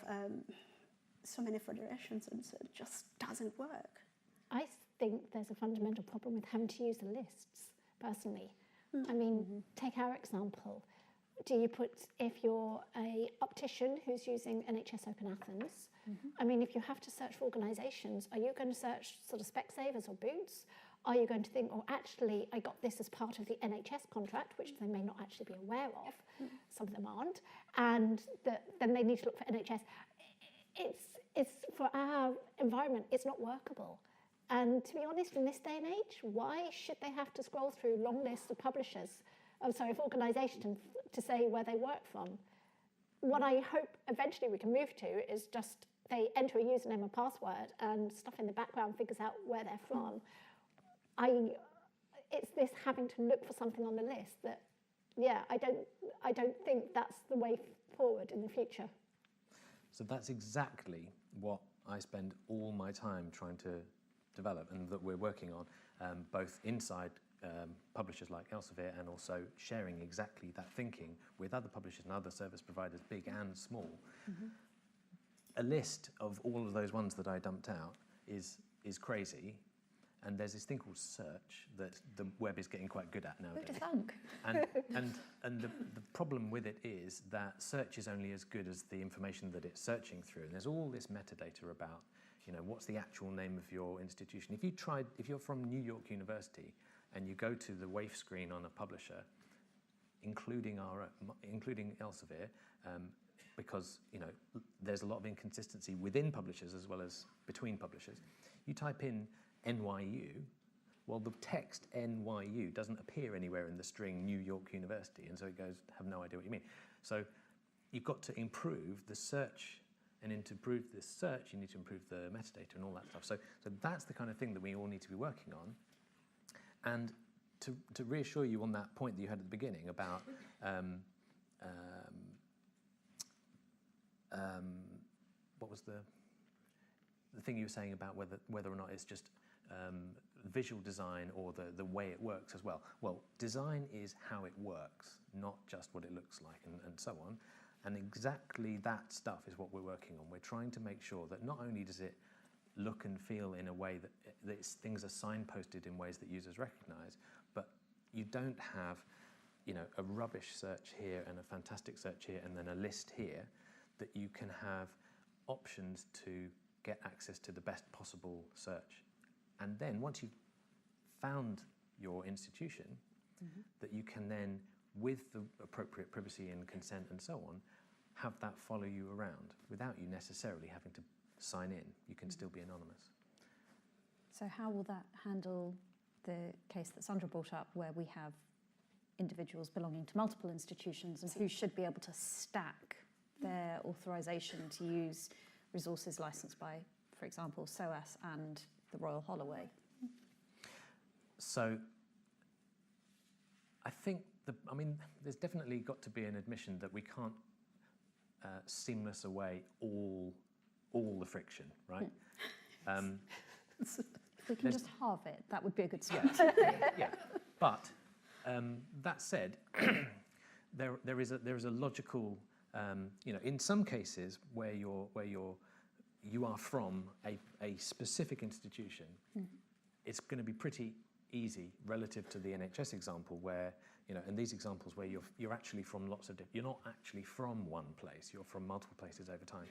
so many federations, and so it just doesn't work. I think there's a fundamental problem with having to use the lists, personally. I mean, take our example. Do you put, if you're a optician who's using NHS OpenAthens, I mean, if you have to search for organisations, are you going to search sort of Specsavers or Boots? Are you going to think, oh, actually, I got this as part of the NHS contract, which they may not actually be aware of, some of them aren't, and then they need to look for NHS. It's for our environment, it's not workable. And to be honest, in this day and age, why should they have to scroll through long lists of publishers, of organisations to say where they work from? What I hope eventually we can move to is just they enter a username and password and stuff in the background figures out where they're from. It's this having to look for something on the list that, I don't think that's the way forward in the future. So that's exactly what I spend all my time trying to develop and that we're working on, both inside publishers like Elsevier and also sharing exactly that thinking with other publishers and other service providers, big and small. A list of all of those ones that I dumped out is crazy, and there's this thing called search that the web is getting quite good at nowadays. Who'd have thunk? And the problem with it is that search is only as good as the information that it's searching through, and there's all this metadata about, what's the actual name of your institution. If you're from New York University and you go to the WAIF screen on a publisher, including Elsevier, because there's a lot of inconsistency within publishers as well as between publishers. You type in NYU, well, the text NYU doesn't appear anywhere in the string New York University, and so it goes, have no idea what you mean. So you've got to improve the search, and to improve the search, you need to improve the metadata and all that stuff. So that's the kind of thing that we all need to be working on. And to reassure you on that point that you had at the beginning about what was the thing you were saying about whether or not it's just visual design or the way it works as well. Well, design is how it works, not just what it looks like and so on. And exactly that stuff is what we're working on. We're trying to make sure that not only does it look and feel in a way that things are signposted in ways that users recognize, but you don't have a rubbish search here and a fantastic search here and then a list here, that you can have options to get access to the best possible search. And then once you've found your institution, that you can then, with the appropriate privacy and consent and so on, have that follow you around without you necessarily having to sign in. You can still be anonymous. So how will that handle the case that Sandra brought up, where we have individuals belonging to multiple institutions and who should be able to stack their authorization to use resources licensed by, for example, SOAS and the Royal Holloway? So I think, there's definitely got to be an admission that we can't seamless away all the friction, right? If we can just halve it, that would be a good start. Yeah. But that said, there is a logical, in some cases where you're you are from a specific institution, it's going to be pretty easy relative to the NHS example where, and these examples where you're actually from lots of you're not actually from one place, you're from multiple places over time.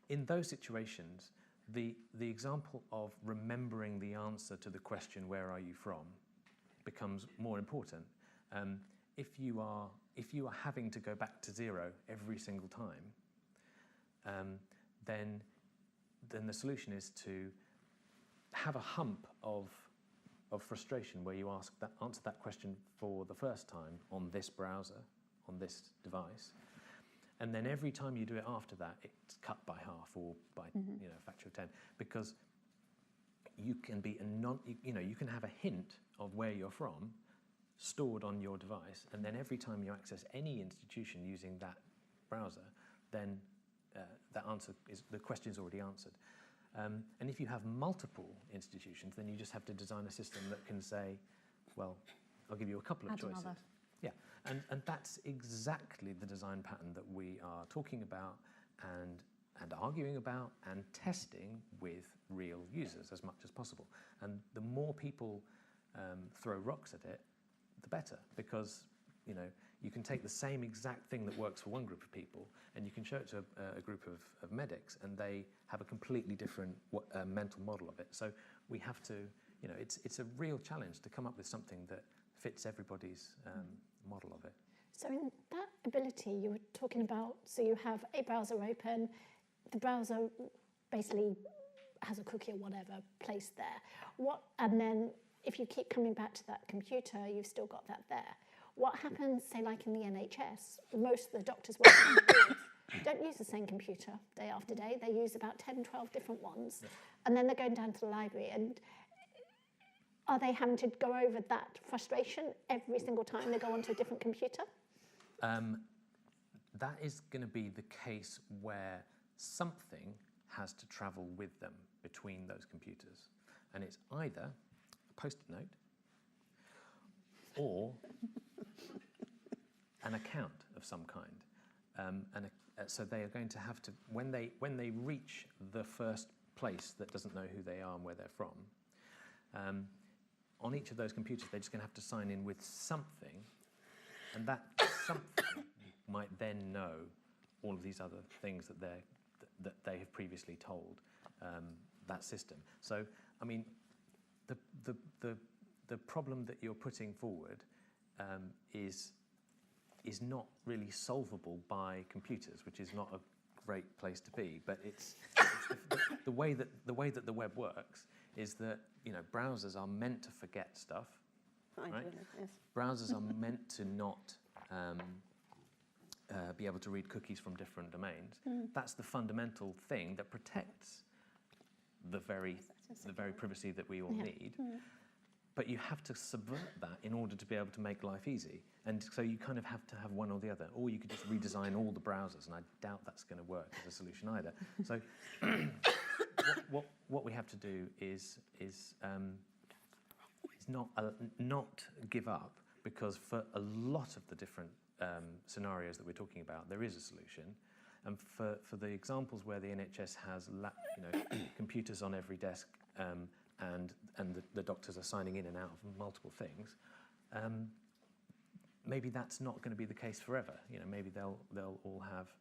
In those situations, the example of remembering the answer to the question, where are you from, becomes more important. If you are having to go back to zero every single time, then the solution is to have a hump of frustration where you answer that question for the first time on this browser, on this device, and then every time you do it after that, it's cut by half or by a factor of 10, because you can be you can have a hint of where you're from stored on your device, and then every time you access any institution using that browser, then the question is already answered. And if you have multiple institutions, then you just have to design a system that can say, well, I'll give you a couple of choices. Another. Yeah, and that's exactly the design pattern that we are talking about and arguing about and testing with real users as much as possible. And the more people throw rocks at it, the better, because you can take the same exact thing that works for one group of people and you can show it to a group of medics, and they have a completely different mental model of it. So we have to, it's a real challenge to come up with something that fits everybody's model of it. So in that ability you were talking about, so you have a browser open, the browser basically has a cookie or whatever placed there. And then if you keep coming back to that computer, you've still got that there. What happens, say, like in the NHS, most of the doctors working in the wards don't use the same computer day after day. They use about 10, 12 different ones. Yeah. And then they're going down to the library. And are they having to go over that frustration every single time they go onto a different computer? That is going to be the case where something has to travel with them between those computers. And it's either a Post-it note or an account of some kind. So they are going to have to, when they reach the first place that doesn't know who they are and where they're from, on each of those computers, they're just going to have to sign in with something, and that something might then know all of these other things that they have previously told that system. So, I mean, the problem that you're putting forward is not really solvable by computers, which is not a great place to be. But it's the way that the web works is that browsers are meant to forget stuff. Right? Yes. Browsers are meant to not be able to read cookies from different domains. That's the fundamental thing that protects the very privacy that we all need. But you have to subvert that in order to be able to make life easy. And so you kind of have to have one or the other. Or you could just redesign all the browsers, and I doubt that's going to work as a solution either. So what we have to do is not give up, because for a lot of the different scenarios that we're talking about, there is a solution. And for the examples where the NHS has computers on every desk, and the doctors are signing in and out of multiple things, maybe that's not going to be the case forever. Maybe they'll all have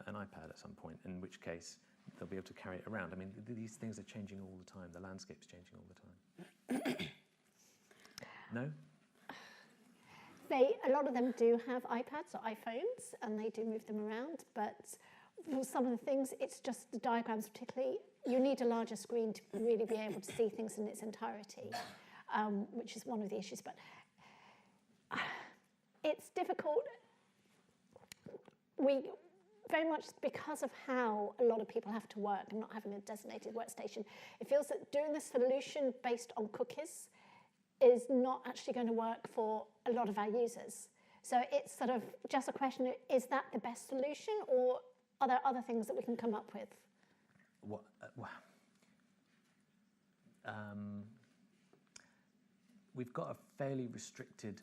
an iPad at some point, in which case they'll be able to carry it around. I mean, these things are changing all the time. The landscape's changing all the time. No? A lot of them do have iPads or iPhones, and they do move them around, but for some of the things, it's just the diagrams particularly. You need a larger screen to really be able to see things in its entirety, which is one of the issues. But it's difficult. We very much, because of how a lot of people have to work and not having a designated workstation, it feels that doing this solution based on cookies is not actually going to work for a lot of our users. So it's sort of just a question, is that the best solution, or are there other things that we can come up with? We've got a fairly restricted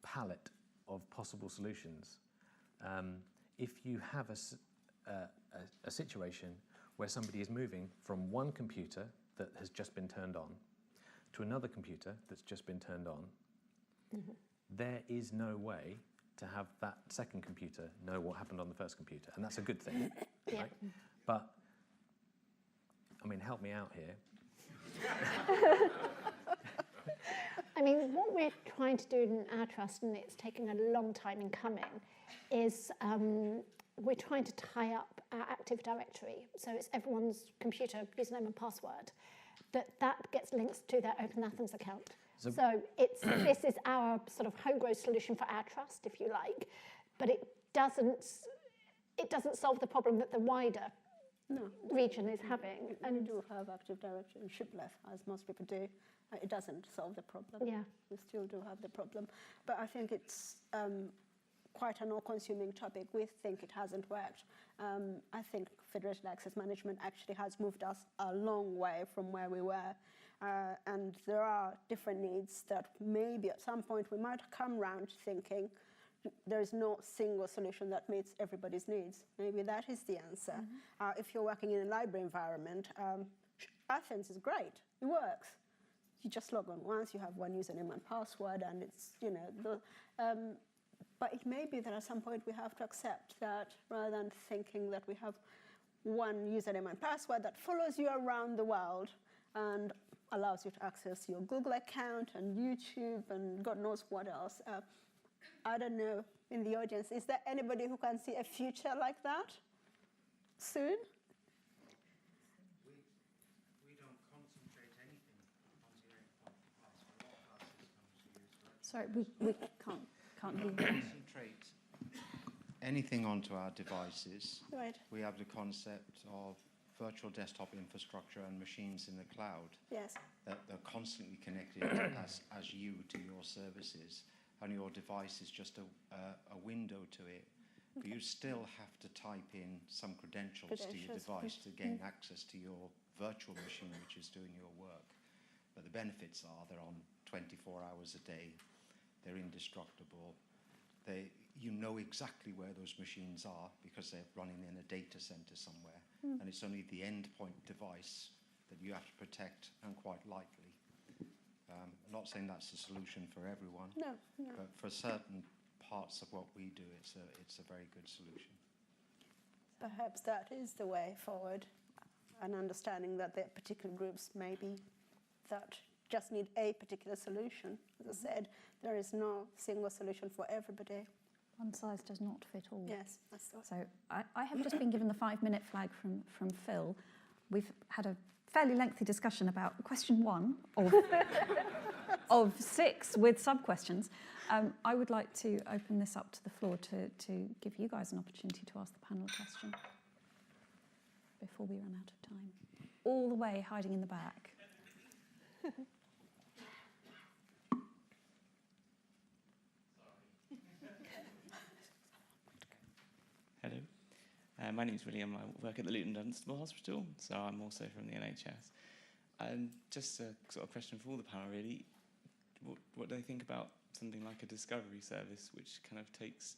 palette of possible solutions. If you have a situation where somebody is moving from one computer that has just been turned on to another computer that's just been turned on, there is no way to have that second computer know what happened on the first computer, and that's a good thing, right? But, I mean, help me out here. I mean, what we're trying to do in our trust, and it's taken a long time in coming, is we're trying to tie up our Active Directory. So it's everyone's computer username and password, that gets linked to their OpenAthens account. So this is our sort of homegrown solution for our trust, if you like, but it doesn't solve the problem that the wider region is having. And we do have Active Directory in shibboleth, as most people do. It doesn't solve the problem. Yeah. We still do have the problem. But I think it's quite an all-consuming topic. We think it hasn't worked. I think federated access management actually has moved us a long way from where we were. And there are different needs that maybe at some point we might come round thinking there is no single solution that meets everybody's needs. Maybe that is the answer. If you're working in a library environment, Athens is great. It works. You just log on once, you have one username and password, and it's, but it may be that at some point we have to accept that rather than thinking that we have one username and password that follows you around the world and allows you to access your Google account and YouTube and God knows what else. I don't know, in the audience, is there anybody who can see a future like that soon? We don't concentrate anything onto your endpoint device. For all our systems, Sorry, we can't hear you. concentrate anything onto our devices. Right. We have the concept of virtual desktop infrastructure and machines in the cloud Yes. that are constantly connected as you to your services, and your device is just a window to it. But you still have to type in some credentials to your device to gain access to your virtual machine, which is doing your work. But the benefits are they're on 24 hours a day, they're indestructible, you know exactly where those machines are because they're running in a data center somewhere, and it's only the endpoint device that you have to protect, and quite likely. I'm not saying that's the solution for everyone, No. but for certain parts of what we do, it's a very good solution. Perhaps that is the way forward, and understanding that there are particular groups maybe that just need a particular solution. As I said, there is no single solution for everybody. One size does not fit all. Yes, that's the So I have just been given the 5-minute flag from Phil. We've had a fairly lengthy discussion about question 1 of 6 with sub-questions. I would like to open this up to the floor to give you guys an opportunity to ask the panel a question before we run out of time. All the way hiding in the back. Hello, my name's William. I work at the Luton Dunstable Hospital, so I'm also from the NHS. Just a sort of question for all the panel, really. What do they think about something like a discovery service, which kind of takes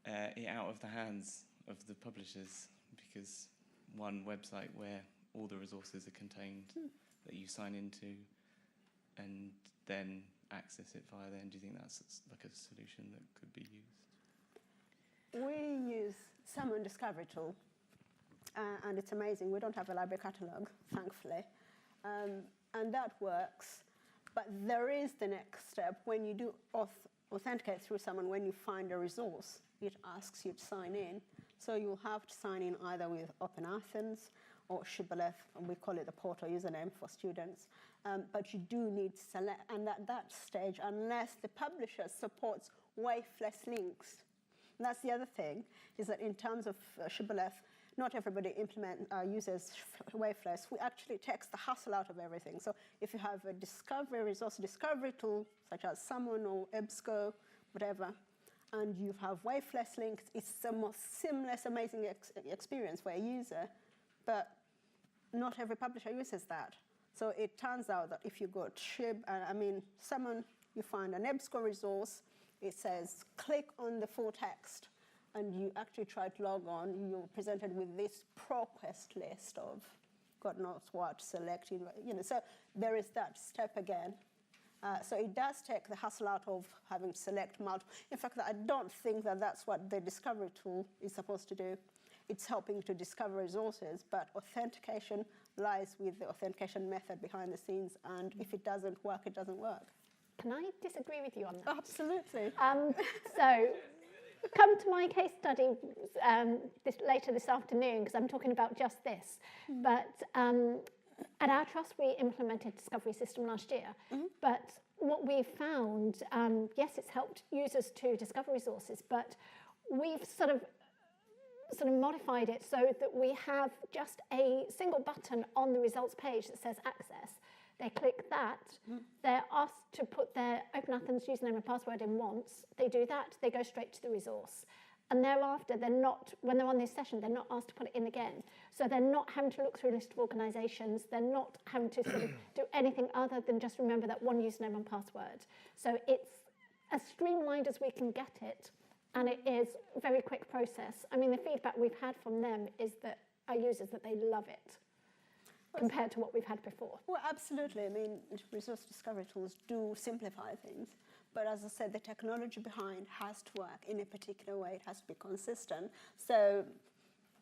it out of the hands of the publishers? Because one website where all the resources are contained that you sign into and then access it via then, do you think that's like a solution that could be used? We use Summon Discovery Tool, and it's amazing. We don't have a library catalogue, thankfully, and that works. But there is the next step. When you do authenticate through someone, when you find a resource, it asks you to sign in. So you'll have to sign in either with OpenAthens or shibboleth, and we call it the portal username for students. But you do need to select, and at that stage, unless the publisher supports waveless links. And that's the other thing, is that in terms of shibboleth, not everybody uses waveless. We actually takes the hassle out of everything. So if you have a resource discovery tool, such as Summon or EBSCO, whatever, and you have waveless links, it's the most seamless, amazing experience for a user. But not every publisher uses that. So it turns out that if you go to Summon, you find an EBSCO resource. It says, click on the full text. and you actually try to log on, you're presented with this ProQuest list of God knows what selected, so there is that step again. So it does take the hassle out of having to select multiple. In fact, I don't think that that's what the discovery tool is supposed to do. It's helping to discover resources, but authentication lies with the authentication method behind the scenes, and if it doesn't work, it doesn't work. Can I disagree with you on that? Absolutely. So come to my case study later this afternoon, because I'm talking about just this. But at our trust, we implemented Discovery System last year. But what we found, yes, it's helped users to discover resources, but we've sort of modified it so that we have just a single button on the results page that says access. They click that, they're asked to put their OpenAthens username and password in once. They do that, they go straight to the resource. And thereafter, when they're on this session, they're not asked to put it in again. So they're not having to look through a list of organisations. They're not having to sort of do anything other than just remember that one username and password. So it's as streamlined as we can get it, and it is a very quick process. I mean, the feedback we've had from them is that our users, that they love it compared to what we've had before. Well, absolutely. I mean, resource discovery tools do simplify things. But as I said, the technology behind has to work in a particular way. It has to be consistent. So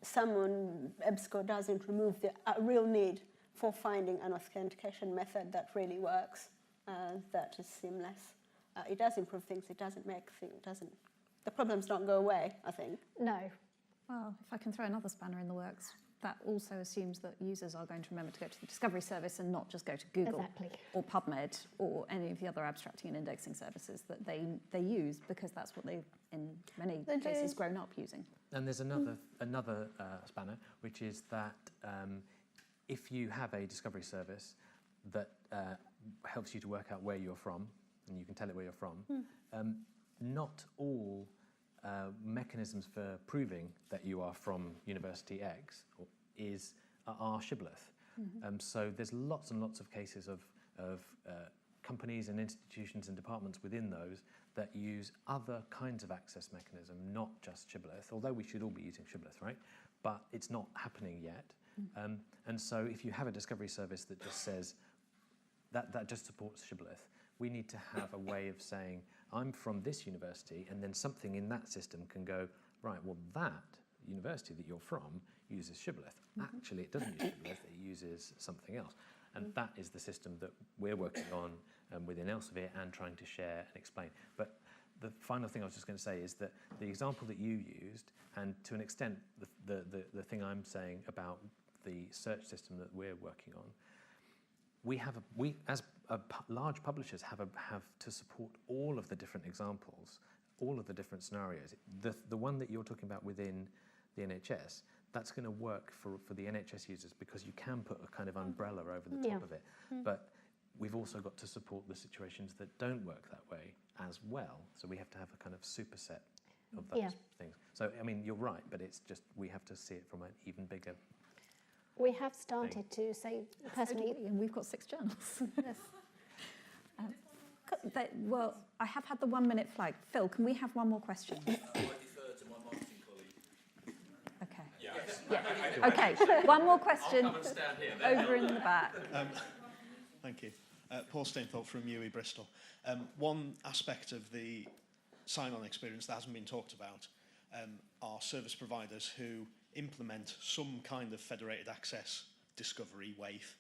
EBSCO doesn't remove the real need for finding an authentication method that really works, that is seamless. It does improve things. It doesn't make things, the problems don't go away, I think. No. Well, if I can throw another spanner in the works, that also assumes that users are going to remember to go to the discovery service and not just go to Google or PubMed or any of the other abstracting and indexing services that they use, because that's what they've, in many cases, grown up using. And there's another spanner, which is that if you have a discovery service that helps you to work out where you're from, and you can tell it where you're from, not all mechanisms for proving that you are from University X are shibboleth. So there's lots and lots of cases of companies and institutions and departments within those that use other kinds of access mechanism, not just shibboleth, although we should all be using shibboleth, right? But it's not happening yet. And so if you have a discovery service that just says, that just supports shibboleth, we need to have a way of saying, I'm from this university, and then something in that system can go, right, well, that university that you're from uses shibboleth. Actually, it doesn't use shibboleth, it uses something else. And that is the system that we're working on within Elsevier and trying to share and explain. But the final thing I was just going to say is that the example that you used, and to an extent, the thing I'm saying about the search system that we're working on, we as large publishers have to support all of the different examples, all of the different scenarios. The one that you're talking about within the NHS, that's going to work for the NHS users because you can put a kind of umbrella over the top of it. But we've also got to support the situations that don't work that way as well. So we have to have a kind of superset of those things. So, I mean, you're right, but it's just we have to see it from an even bigger. We have started to say personally, and we've got 6 journals. Yes. Well, I have had the 1 minute flag. Phil, can we have one more question? I defer to my marketing colleague. Okay. Yes. Yeah. Okay. One more question. I'll come and stand here. Over in the back. Thank you. Paul Stainthorpe from UE Bristol. One aspect of the sign-on experience that hasn't been talked about are service providers who implement some kind of federated access discovery waif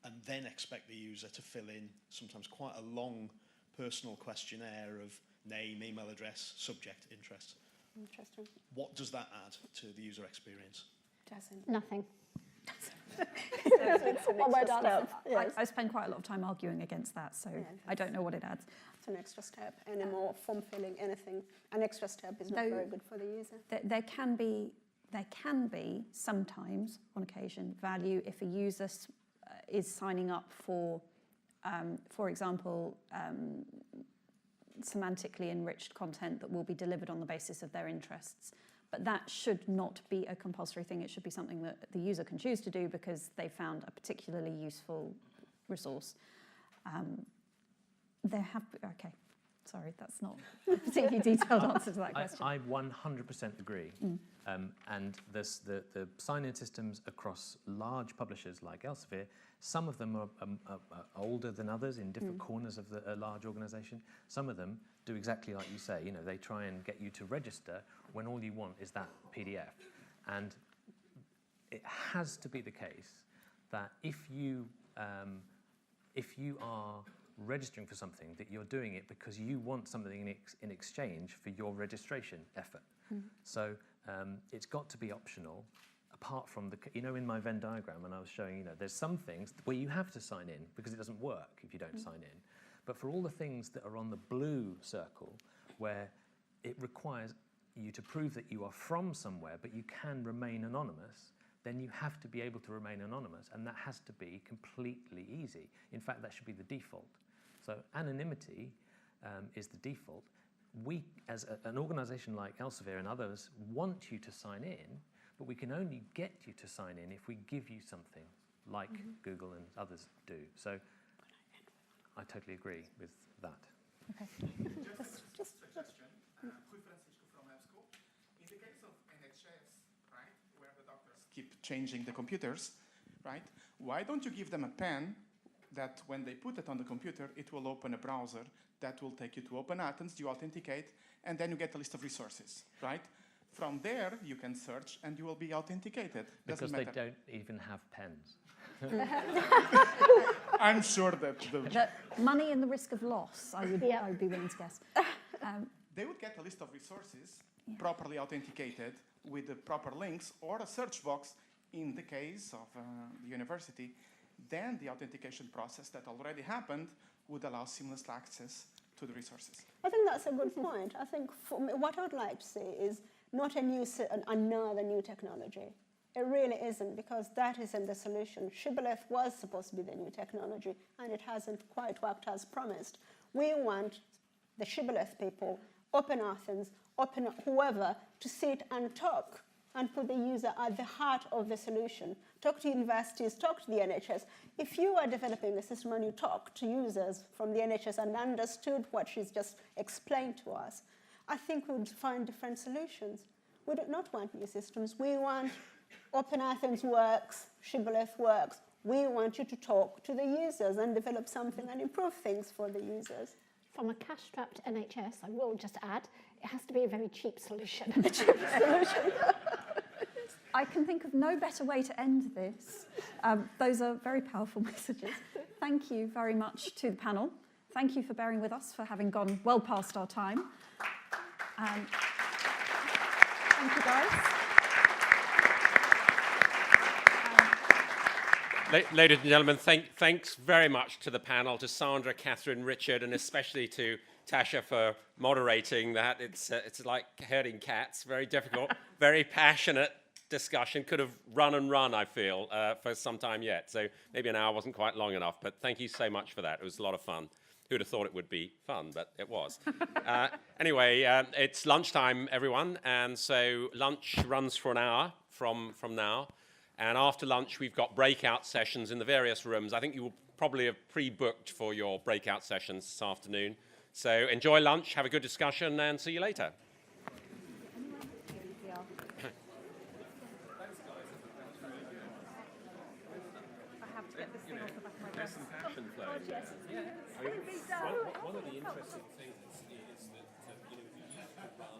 and then expect the user to fill in sometimes quite a long personal questionnaire of name, email address, subject, interest. Interesting. What does that add to the user experience? Doesn't. nothing. One word answer. Yes. I spend quite a lot of time arguing against that, so I don't know what it adds. It's an extra step. Any more form filling, anything, an extra step is not very good for the user. There can be sometimes, on occasion, value if a user is signing up for example, semantically enriched content that will be delivered on the basis of their interests. But that should not be a compulsory thing. It should be something that the user can choose to do because they found a particularly useful resource. Okay. Sorry, that's not a particularly detailed answer to that question. I 100% agree. And the sign-in systems across large publishers like Elsevier, some of them are older than others in different corners of a large organisation. Some of them do exactly like you say. You know, they try and get you to register when all you want is that PDF. And it has to be the case that if you are registering for something, that you're doing it because you want something in exchange for your registration effort. So it's got to be optional, apart from in my Venn diagram, when I was showing, there's some things where you have to sign in because it doesn't work if you don't sign in. But for all the things that are on the blue circle, where it requires you to prove that you are from somewhere, but you can remain anonymous, then you have to be able to remain anonymous, and that has to be completely easy. In fact, that should be the default. So anonymity is the default. We, as an organisation like Elsevier and others, want you to sign in, but we can only get you to sign in if we give you something like Google and others do. So I totally agree with that. Okay. Just suggestion. Rui Francisco from EBSCO. In the case of NHS, right, where the doctors keep changing the computers, right, why don't you give them a pen that when they put it on the computer, it will open a browser that will take you to OpenAthens, you authenticate, and then you get a list of resources, right? From there, you can search and you will be authenticated. Because they don't even have pens. I'm sure that The money and the risk of loss, I would be willing to guess. they would get a list of resources properly authenticated with the proper links or a search box in the case of the university. Then the authentication process that already happened would allow seamless access to the resources. I think that's a good point. I think for me, what I would like to see is not another new technology. It really isn't, because that isn't the solution. Shibboleth was supposed to be the new technology, and it hasn't quite worked as promised. We want the Shibboleth people, OpenAthens, whoever, to sit and talk and put the user at the heart of the solution. Talk to universities, talk to the NHS. If you are developing a system and you talk to users from the NHS and understood what she's just explained to us, I think we would find different solutions. We do not want new systems. We want OpenAthens works, Shibboleth works. We want you to talk to the users and develop something and improve things for the users. From a cash-strapped NHS, I will just add, it has to be a very cheap solution. I can think of no better way to end this. Those are very powerful messages. Thank you very much to the panel. Thank you for bearing with us, for having gone well past our time. Thank you, guys. Ladies and gentlemen, thanks very much to the panel, to Sandra, Catherine, Richard, and especially to Tasha for moderating that. It's like herding cats, very difficult, very passionate discussion. Could have run and run, I feel, for some time yet. So maybe an hour wasn't quite long enough, but thank you so much for that. It was a lot of fun. Who'd have thought it would be fun, but it was. Anyway, it's lunchtime, everyone, and so lunch runs for an hour from now. And after lunch, we've got breakout sessions in the various rooms. I think you will probably have pre-booked for your breakout sessions this afternoon. So enjoy lunch, have a good discussion, and see you later. There's some passion flowing. One of the interesting things is that, you know, we used to run